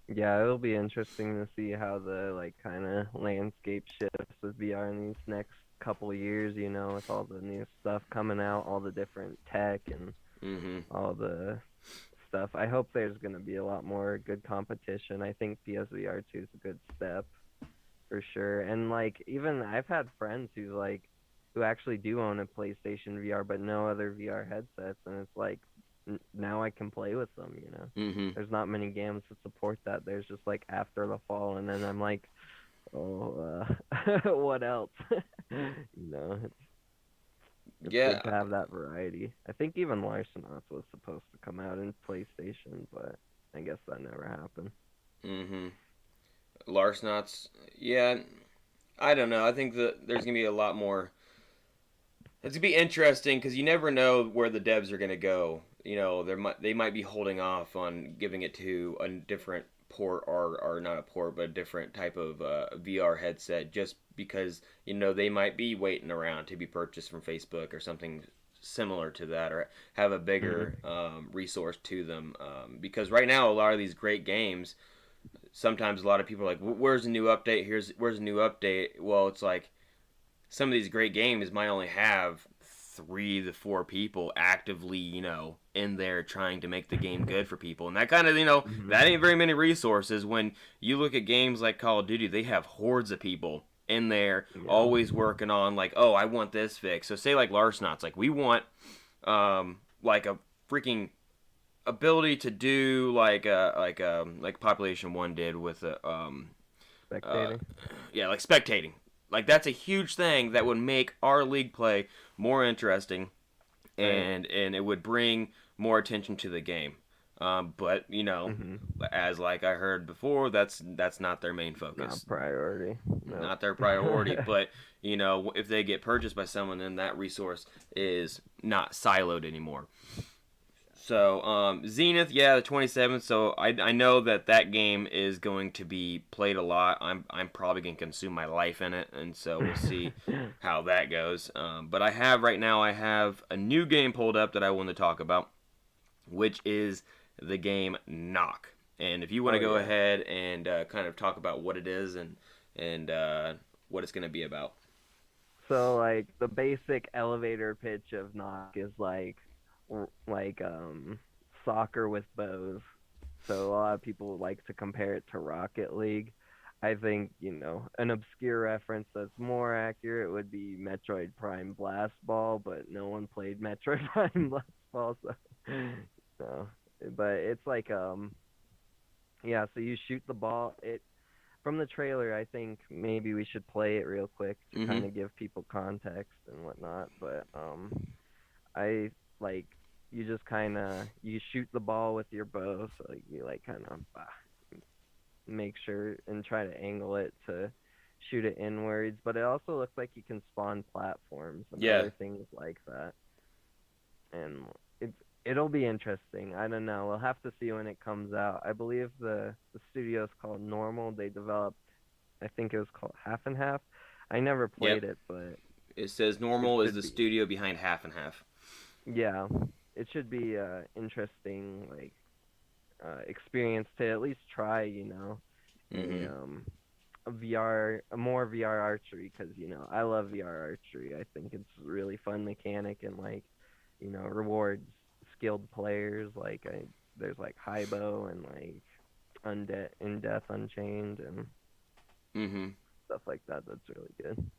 Yeah, it'll be interesting to see how the like kind of landscape shifts with VR in these next couple of years, with all the new stuff coming out, all the different tech and Mm-hmm. all the stuff. I hope there's going to be a lot more good competition. I think PSVR 2 is a good step for sure. And like even I've had friends who actually do own a PlayStation VR but no other VR headsets, and it's like now I can play with them. Mm-hmm. There's not many games that support that. There's just like After the Fall, and then I'm like, oh, what else? It's good Yeah. to have that variety. I think even Larcenauts was supposed to come out in PlayStation, but I guess that never happened. Mm-hmm. Larsenauts. Yeah. I don't know. I think that there's gonna be a lot more. It's gonna be interesting because you never know where the devs are gonna go. They might be holding off on giving it to a different port, or not a port, but a different type of VR headset, just because they might be waiting around to be purchased from Facebook or something similar to that, or have a bigger Mhm. resource to them. Because right now, a lot of these great games, sometimes a lot of people are like, "Where's the new update? Where's the new update?" Well, it's like some of these great games might only have 3 to 4 people actively, in there trying to make the game good for people. And that kind of, Mhm. that ain't very many resources. When you look at games like Call of Duty, they have hordes of people in there Yeah. always working on, like, oh, I want this fixed. So say like Larsenauts, like we want like a freaking ability to do like Population 1 did with uh Spectating. yeah, like spectating. Like that's a huge thing that would make our league play more interesting, Right. and it would bring more attention to the game. But Mhm. as like I heard before, that's not their main Not focus, priority. Nope. not their priority. But if they get purchased by someone, then that resource is not siloed anymore. So Zenith, yeah, the 27th. So I know that game is going to be played a lot. I'm probably going to consume my life in it, and so we'll see how that goes. But I have a new game pulled up that I want to talk about, which is the game Knock. And if you want to Oh go yeah. ahead and kind of talk about what it is, and what it's going to be about. So like the basic elevator pitch of knock is like soccer with bows. So a lot of people like to compare it to Rocket League. I think, an obscure reference that's more accurate would be Metroid Prime Blast Ball, but no one played Metroid Prime Blast Ball, so no. But it's like yeah, so you shoot the ball. It From the trailer, I think maybe we should play it real quick to kind Mm-hmm. of give people context and whatnot, but I like you just kind of you shoot the ball with your bow, so like, you like kind of make sure and try to angle it to shoot it inwards, but it also looks like you can spawn platforms and Yeah. other things like that. And it'll be interesting. I don't know. We'll have to see when it comes out. I believe the studio is called Normal. They developed, I think it was called Half and Half. I never Yep. played it, but It says it Normal is should the be. studio behind Half and Half. Yeah, it should be interesting, like experience to at least try, a Mm-hmm. a more VR archery, because I love VR archery. I think it's a really fun mechanic, and like rewards skilled players. There's like Hybo and like Undead in Death Unchained and Mm-hmm. stuff like that. That's really good.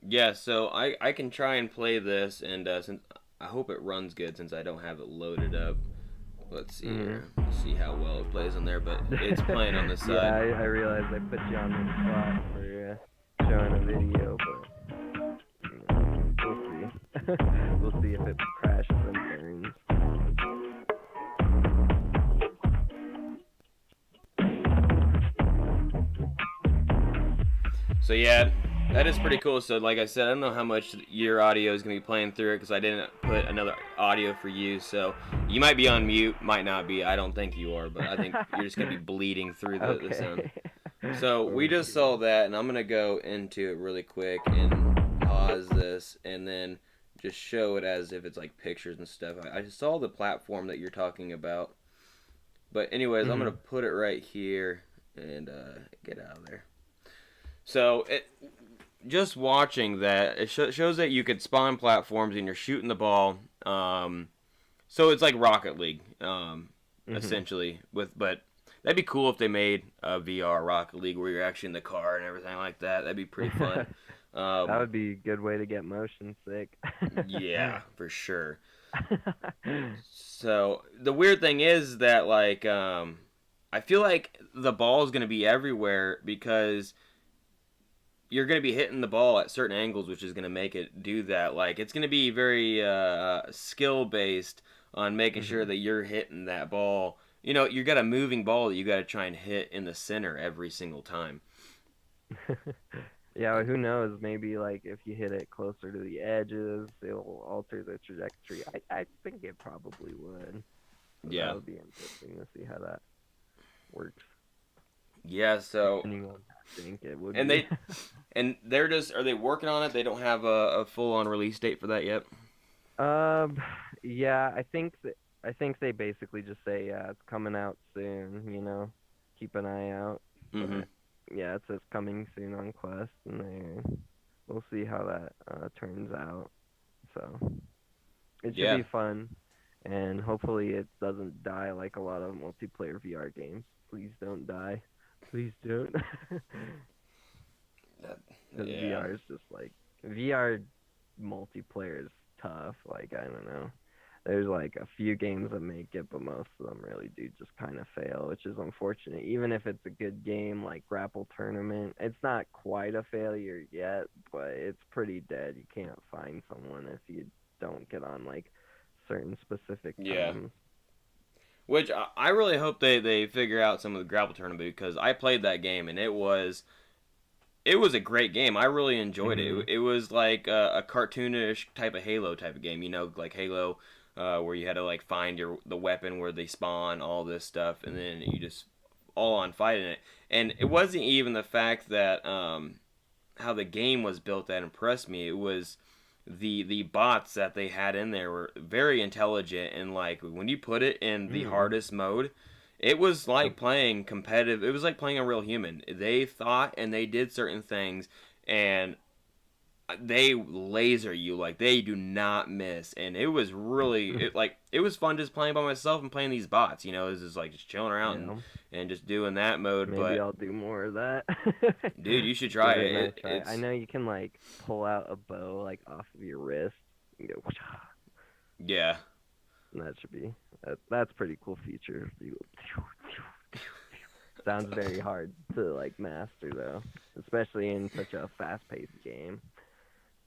Yeah, so I can try and play this, and since I hope it runs good since I don't have it loaded up. Let's see Mhm. here. Let's see how well it plays on there, but it's playing on the Yeah, side. I realized I put you on the spot for showing a video, but we'll see. We'll see if it crashes and burns. So yeah, that is pretty cool. So like I said, I don't know how much your audio is gonna be playing through it because I didn't put another audio for you. So you might be on mute, might not be. I don't think you are, but I think you're just gonna be bleeding through the sound. Okay. So we We'll just see. saw that, and I'm gonna go into it really quick and pause this, and then just show it as if it's like pictures and stuff. I saw the platform that you're talking about, but anyways, I'm gonna Mhm. put it right here and get out of there. So just watching that, it shows that you could spawn platforms and you're shooting the ball. So it's like Rocket League, Mhm. essentially. But that'd be cool if they made a VR Rocket League where you're actually in the car and everything like that. That'd be pretty fun. That Um, would be a good way to get motion sick. yeah, for sure. So the weird thing is that I feel like the ball is gonna be everywhere because you're going to be hitting the ball at certain angles, which is going to make it do that. Like it's going to be very skill based on making sure Mhm. that you're hitting that ball. You know, you got a moving ball that you got to try and hit in the center every single time. Yeah, who knows? Maybe like if you hit it closer to the edges, it'll alter the trajectory. I think it probably would. So that Yeah, would be interesting to see how that works. yeah. So Depending on how think it would and be. they're just are they working on it? They don't have a full on release date for that yet. Um, yeah, I think they basically just say, yeah, it's coming out soon, keep an eye out. Mm-hmm. But yeah, it says coming soon on Quest, and we'll see how that turns out. So it should Yeah, be fun, and hopefully it doesn't die like a lot of multiplayer VR games. Please don't die. Please don't. that, Because yeah, VR is just like VR multiplayer is tough. Like I don't know. There's like a few games that make it, but most of them really do just kind of fail, which is unfortunate. Even if it's a good game like Grapple Tournament, it's not quite a failure yet, but it's pretty dead. You can't find someone if you don't get on like certain specific yeah. times. Which I really hope they figure out some of the grapple tournament because I played that game and it was a great game. I really enjoyed it. It, Mhm. it was like a cartoonish type of Halo type of game. You know, like Halo, where you had to like find the weapon where they spawn, all this stuff, and then you just all on fighting it. And it wasn't even the fact that how the game was built that impressed me. It was the bots that they had in there were very intelligent and like when you put it in the Mhm. hardest mode it was Yep. like playing competitive. It was like playing a real human. They thought and they did certain things, and they laser you, like they do not miss, and it was really it was fun just playing by myself and playing these bots. You know, it was just like just chilling around Yeah. and just doing that mode. Maybe But I'll do more of that. dude, you should try Give it a it. nice try. I It's know you can like pull out a bow like off of your wrist and go. yeah, And that should be that's pretty cool feature. Sounds very hard to like master though, especially in such a fast-paced game.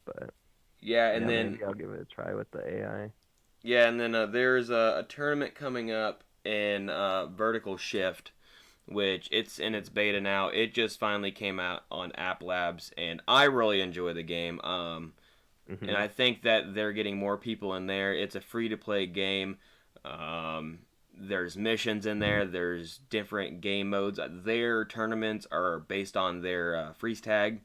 But yeah, and yeah, then maybe I'll give it a try with the AI. there's a tournament coming up in Vertical Shift, which it's in its beta now. It just finally came out on App Labs, and I really enjoy the game. And Mhm. I think that they're getting more people in there. It's a free to play game. There's missions in there. There's different game modes. Their tournaments are based on their freeze tag.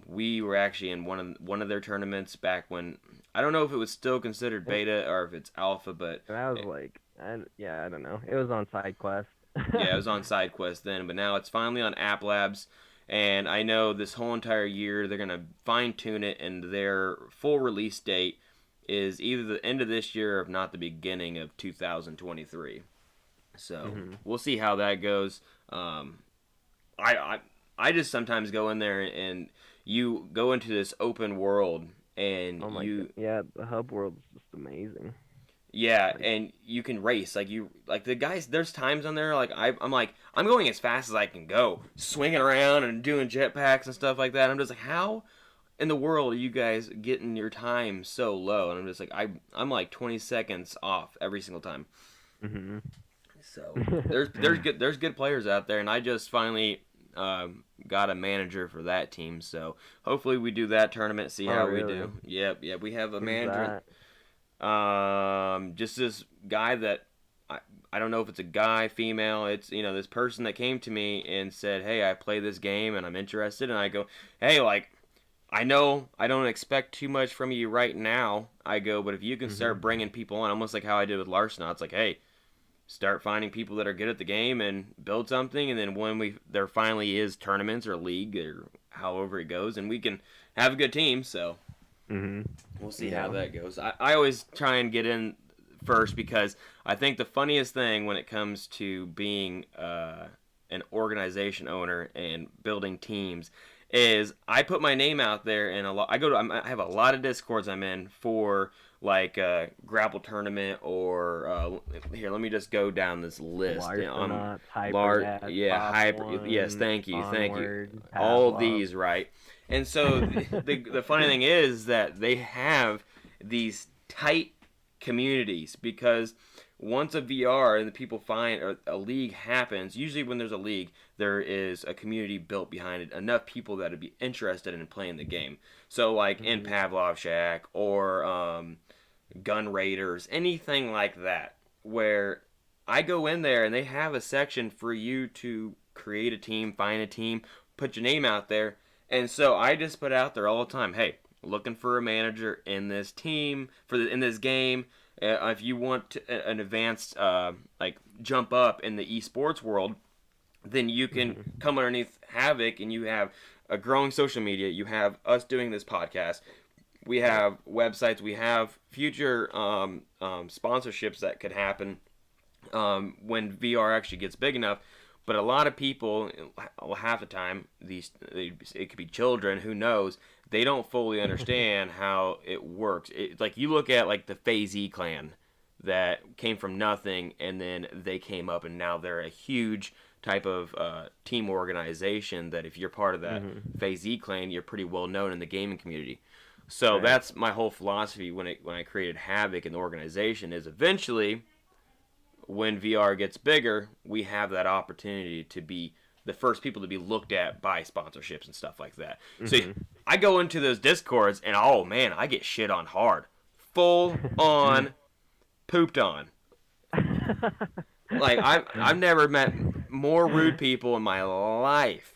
We were actually in one of their tournaments back when I don't know if it was still considered And beta or if it's alpha, but that was like, yeah, I don't know. It was on side quest. yeah, it was on SideQuest then, but now it's finally on App Labs. And I know this whole entire year they're gonna fine tune it, and their full release date is either the end of this year or if not the beginning of 2023. So Mhm. we'll see how that goes. I, I I just sometimes go in there and you go into this open world and Oh my god. you Yeah, the hub world is just amazing. yeah, Like, and you can race like the guys. There's times on there like I'm like I'm going as fast as I can go, swinging around and doing jetpacks and stuff like that. I'm just like, how in the world are you guys getting your time so low? And I'm just like I'm like 20 seconds off every single time. mhm. So there's good players out there, and I just finally got a manager for that team. So hopefully we do that tournament, see Oh how we really? do. Yep, we have a Who's manager. that? Just this guy that I, I don't know if it's a guy, female. It's this person that came to me and said, "Hey, I play this game and I'm interested." And I go, "Hey, like I know I don't expect too much from you right now." I go, "But if you can Mhm. start bringing people on, almost like how I did with Larson, it's like, hey, start finding people that are good at the game and build something, and then when there finally is tournaments or league or however it goes, and we can have a good team." So Mhm. we'll see how Yeah. that goes. I always try and get in first because I think the funniest thing when it comes to being an organization owner and building teams is I put my name out there, and I have a lot of discords I'm in for like grapple tournament or here, let me just go down this list. Larcenauts, Large, Hyperdash, yeah, Top hyper, yes, One, thank you, Onward, all Pavlov. these, right? And so the funny thing is that they have these tight communities because once a VR and the people find or a league happens, usually when there's a league, there is a community built behind it, enough people that would be interested in playing the game. So like in Mhm. Pavlov Shack or Gun Raiders, anything like that, where I go in there and they have a section for you to create a team, find a team, put your name out there. And so I just put out there all the time, hey, looking for a manager in this team in this game. If you want an advanced like jump up in the esports world, then you can Mhm. come underneath Havoc, and you have a growing social media. You have us doing this podcast. We Yep. have websites. We have future sponsorships that could happen when VR actually gets big enough. But a lot of people, half the time, it could be children. Who knows? They don't fully understand how it works. Like you look at like the FaZe clan that came from nothing, and then they came up, and now they're a huge type of team organization. That if you're part of that Mhm. FaZe clan, you're pretty well known in the gaming community. So Right. that's my whole philosophy when I created Havoc in the organization is eventually when VR gets bigger, we have that opportunity to be the first people to be looked at by sponsorships and stuff like that. So Mhm. I go into those discords and oh man, I get shit on hard. Full on pooped on. Like I've never met more rude people in my life.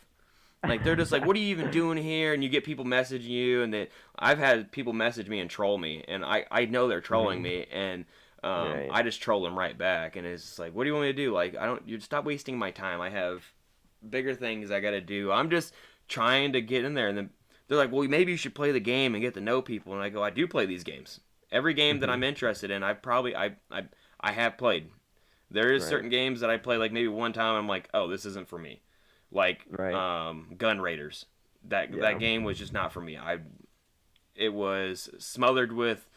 Like they're just like, "What are you even doing here?" And you get people messaging you, and I've had people message me and troll me, and I know they're trolling Mhm. me, and Right. I just troll them right back, and it's just like, "What do you want me to do?" Like I don't, you stop wasting my time. I have bigger things I got to do. I'm just trying to get in there, and they're like, well, maybe you should play the game and get to know people. And I go, I do play these games. Every game that Mhm. I'm interested in, I have played. There is Right. certain games that I play like maybe one time. I'm like, oh, this isn't for me. Like Right. Gun Raiders. That Yeah. game was just not for me. It was smothered with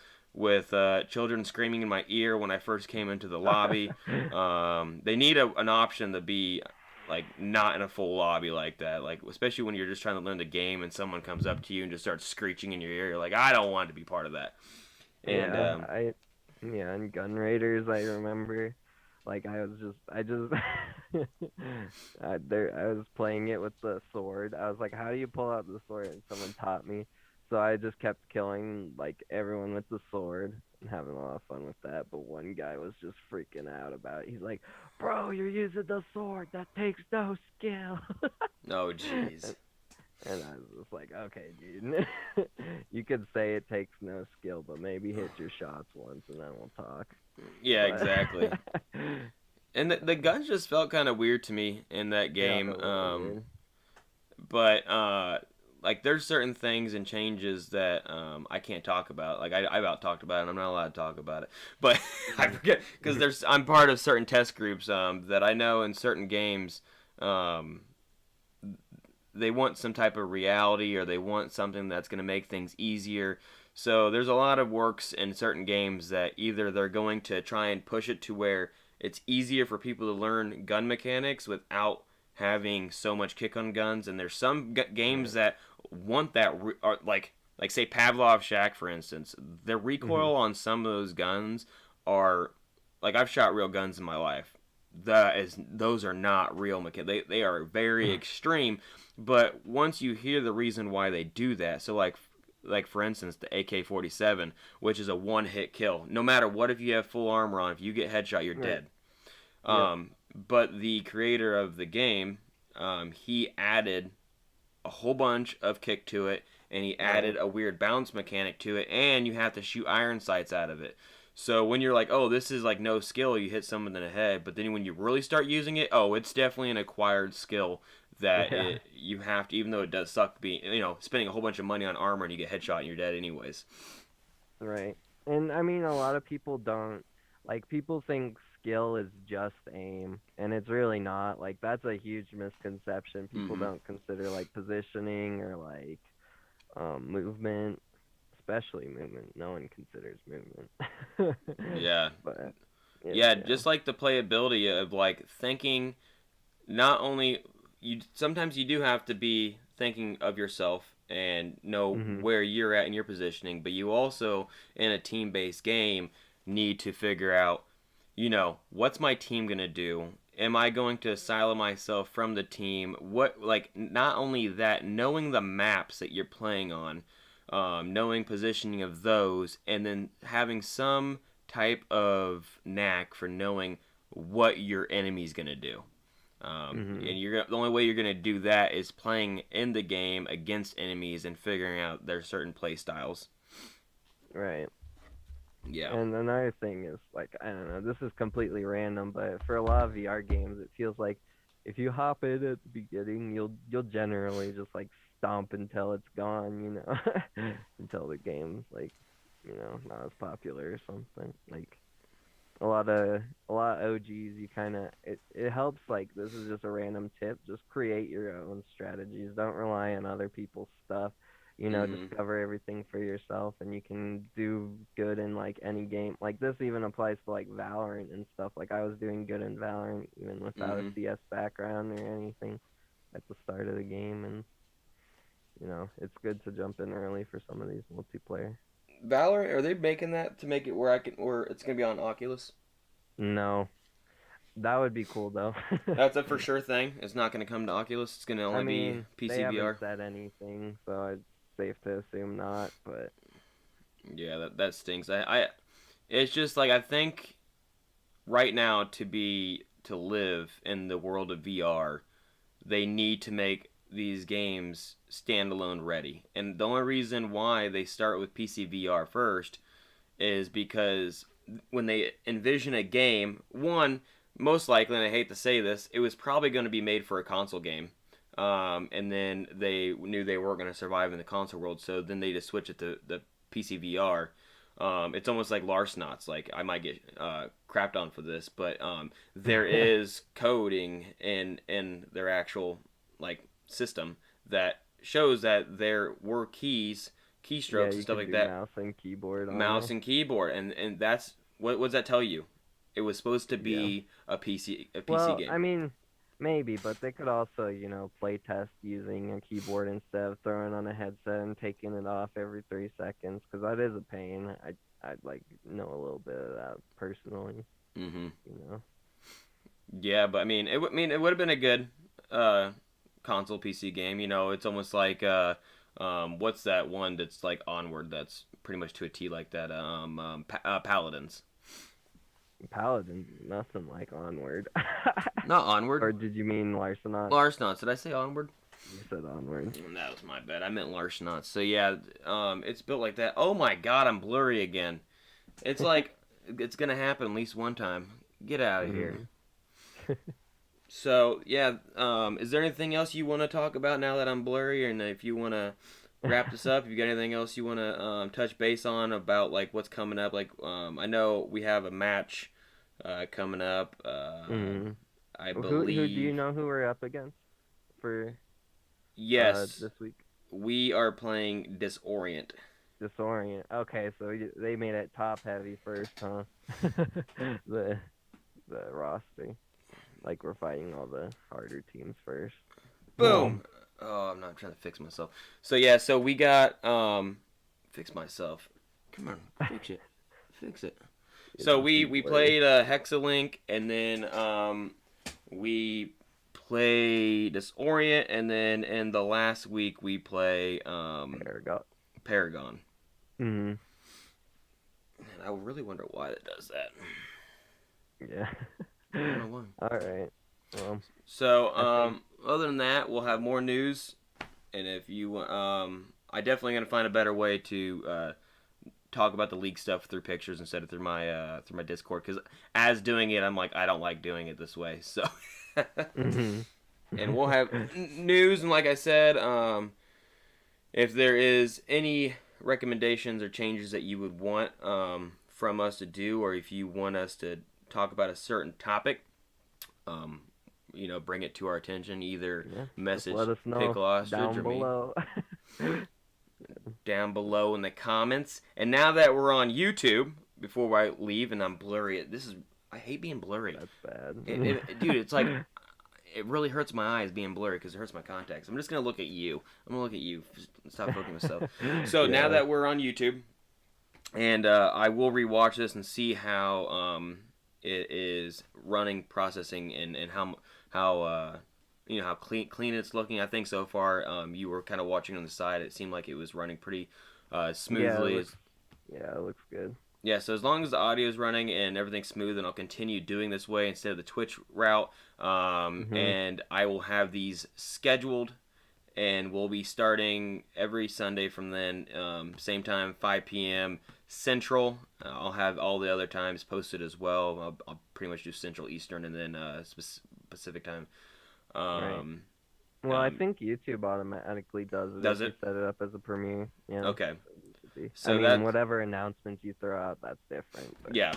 children screaming in my ear when I first came into the lobby. They need an option to be like not in a full lobby like that. Like especially when you're just trying to learn the game and someone comes up to you and just starts screeching in your ear. You're like, I don't want to be part of that. And Yeah, yeah, and Gun Raiders, I remember, like I just, I was playing it with the sword. I was like, how do you pull out the sword? And someone taught me, so I just kept killing like everyone with the sword and having a lot of fun with that. But one guy was just freaking out about it. He's like, bro, you're using the sword. That takes no skill. oh, jeez. And I was just like, okay, dude. You could say it takes no skill, but maybe hit your shots once and then we'll talk. Yeah, But exactly. And the guns just felt kind of weird to me in that yeah, game. they're a little weird. But like there's certain things and changes that I can't talk about. Like I about talked about it, and I'm not allowed to talk about it. But I Mhm. forget because there's I'm part of certain test groups that I know in certain games um, they want some type of reality or they want something that's going to make things easier. So there's a lot of works in certain games that either they're going to try and push it to where it's easier for people to learn gun mechanics without having so much kick on guns, and there's some games Right. that want that like say Pavlov Shack for instance. The Mhm. recoil on some of those guns are like I've shot real guns in my life. That is those are not real mechanics. They are very extreme, but once you hear the reason why they do that, so like for instance the AK-47, which is a one hit kill. No matter what, if you have full armor on, if you get headshot, you're Right. dead. Yep. But the creator of the game, he added a whole bunch of kick to it, and he Right. added a weird bounce mechanic to it, and you have to shoot iron sights out of it. So when you're like, oh, this is like no skill, you hit someone in the head, but then when you really start using it, oh, it's definitely an acquired skill that Yeah. you have to, even though it does suck being, spending a whole bunch of money on armor and you get headshot and you're dead anyways. Right. And I mean, a lot of people don't like people think skill is just aim, and it's really not. Like that's a huge misconception. People Mm-hmm. don't consider like positioning or like movement, especially movement. No one considers movement. Yeah, But yeah, yeah. just like the playability of like thinking not only you sometimes you do have to be thinking of yourself and know Mhm. where you're at in your positioning, but you also in a team-based game need to figure out, what's my team going to do? Am I going to silo myself from the team? What like not only that, knowing the maps that you're playing on, knowing positioning of those, and then having some type of knack for knowing what your enemy's going to do. Mhm. And the only way you're gonna do that is playing in the game against enemies and figuring out their certain play styles. Right. Yeah. And another thing is like I don't know, this is completely random, but for a lot of VR games, it feels like if you hop in at the beginning, you'll generally just like stomp until it's gone, until the game's like, not as popular or something. Like a lot of OGs, you kind of it helps. Like this is just a random tip. Just create your own strategies. Don't rely on other people's stuff. Mm-hmm. Discover everything for yourself, and you can do good in like any game. Like this even applies to like Valorant and stuff. Like I was doing good in Valorant even without a Mm-hmm. CS background or anything at the start of the game, and it's good to jump in early for some of these multiplayer. Valorant, are they making that to make it where it's gonna be on Oculus? No, that would be cool though. That's a for sure thing. It's not gonna come to Oculus. It's gonna I only be mean, they PC haven't VR. said anything, so it's safe to assume not. But Yeah, that stinks. It's just like I think right now to live in the world of VR, they need to make these games standalone ready. And the only reason why they start with PC VR first is because when they envision a game, one, most likely, and I hate to say this, it was probably going to be made for a console game. and then they knew they weren't going to survive in the console world, so then they just switched it to the PC VR. It's almost like Larsnots. Like I might get crapped on for this, but there is coding in their actual like system that shows that there were Yeah, keystrokes and you stuff could like do that, mouse and keyboard on mouse there. and keyboard, and that's what does that tell you? It was supposed to Yeah. be a PC Well, game. I mean, maybe, but they could also, play test using a keyboard instead of throwing on a headset and taking it off every 3 seconds, because that is a pain. I'd like know a little bit of that personally, Hmm. you know. Yeah, but I mean, it would have been a good uh, console PC game. It's almost like what's that one that's like Onward? That's pretty much to a T like that. Paladins. Paladin, nothing like Onward. Not Onward. Or did you mean Larcenauts? Larcenauts. Did I say Onward? You said Onward. That was my bad. I meant Larcenauts. So yeah, it's built like that. Oh my God, I'm blurry again. It's like it's gonna happen at least one time. Get out of here. Mhm. So yeah, is there anything else you want to talk about now that I'm blurry? And if you want to wrap this up, if you got anything else you want to touch base on about like what's coming up, like I know we have a match coming up. Mhm. I Who do you believe know who we're up against for yes, this week? we are playing Disorient. Disorient. Okay, so they made it top heavy first, huh? the the roster. Like we're fighting all the harder teams first. Boom. Oh, I'm not trying to fix myself. So yeah, so we got fix myself. Come on, fix it, fix it. Get So the we keyboard. played Hexalink, and then we play Disorient, and then in the last week we play There we go. Paragon. Mhm. And I really wonder why it does that. Yeah. I don't know why. All right. Well, So I think. other than that, we'll have more news, and if you I definitely gonna find a better way to talk about the league stuff through pictures instead of through my Discord, because as doing it, I'm like I don't like doing it this way. So, Mhm. and we'll have news, and like I said, if there is any recommendations or changes that you would want from us to do, or if you want us to talk about a certain topic, um, bring it to our attention. Either Yeah. Just message let us know Pickle Ostrich down or me below. down below in the comments. And now that we're on YouTube, before I leave and I'm blurry, I hate being blurry. That's bad. Dude, it's like it really hurts my eyes being blurry because it hurts my contacts. I'm just gonna look at you. I'm gonna look at you. Stop focusing myself. So now Yeah. that we're on YouTube, and I will rewatch this and see how it is running, processing, and how how clean it's looking. I think so far you were kind of watching on the side. It seemed like it was running pretty Yeah, smoothly. it looks good. Yeah, so as long as the audio is running and everything's smooth, and I'll continue doing this way instead of the Twitch route. Mhm. And I will have these scheduled, and we'll be starting every Sunday from then. Same time, 5 p.m. Central. I'll have all the other times posted as well. I'll pretty much do Central, Eastern, and then Pacific time. Right. Um, Well, I think YouTube automatically does it does if you it? set it up as a premiere. Yeah. Okay. So it should be. I So mean, that whatever announcements you throw out, that's different. But yeah.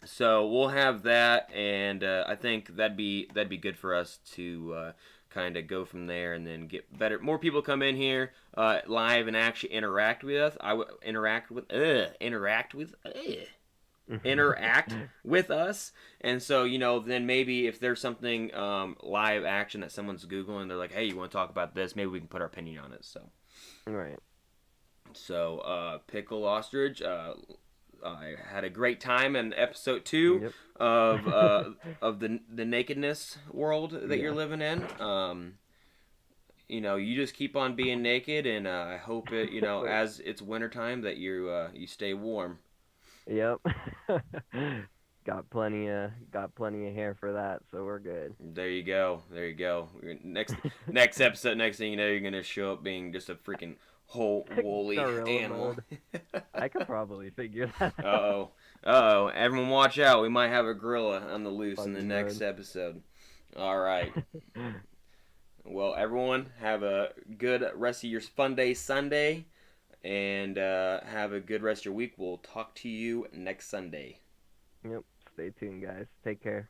So we'll have that, and I think that'd be good for us to kind of go from there, and then get better. More people come in here live and actually interact with us. I would interact with us, and so then maybe if there's something live action that someone's googling, they're like, hey, you want to talk about this? Maybe we can put our opinion on it. right. So Pickle Ostrich. I had a great time in episode 2 Yep. of the nakedness world that you're Yeah. living in. You just keep on being naked, and I hope it. As it's wintertime, that you stay warm. Yep. Got plenty of hair for that, so we're good. There you go. There you go. Next episode. Next thing you know, you're gonna show up being just a freaking whole woolly Gorilla animal. mode. I could probably figure that Uh out. oh. Uh oh. Everyone watch out. We might have a gorilla on the loose in the Fucking next mode. episode. All right. Well, everyone, have a good rest of your fun day Sunday, and have a good rest of your week. We'll talk to you next Sunday. Yep. Stay tuned, guys. Take care.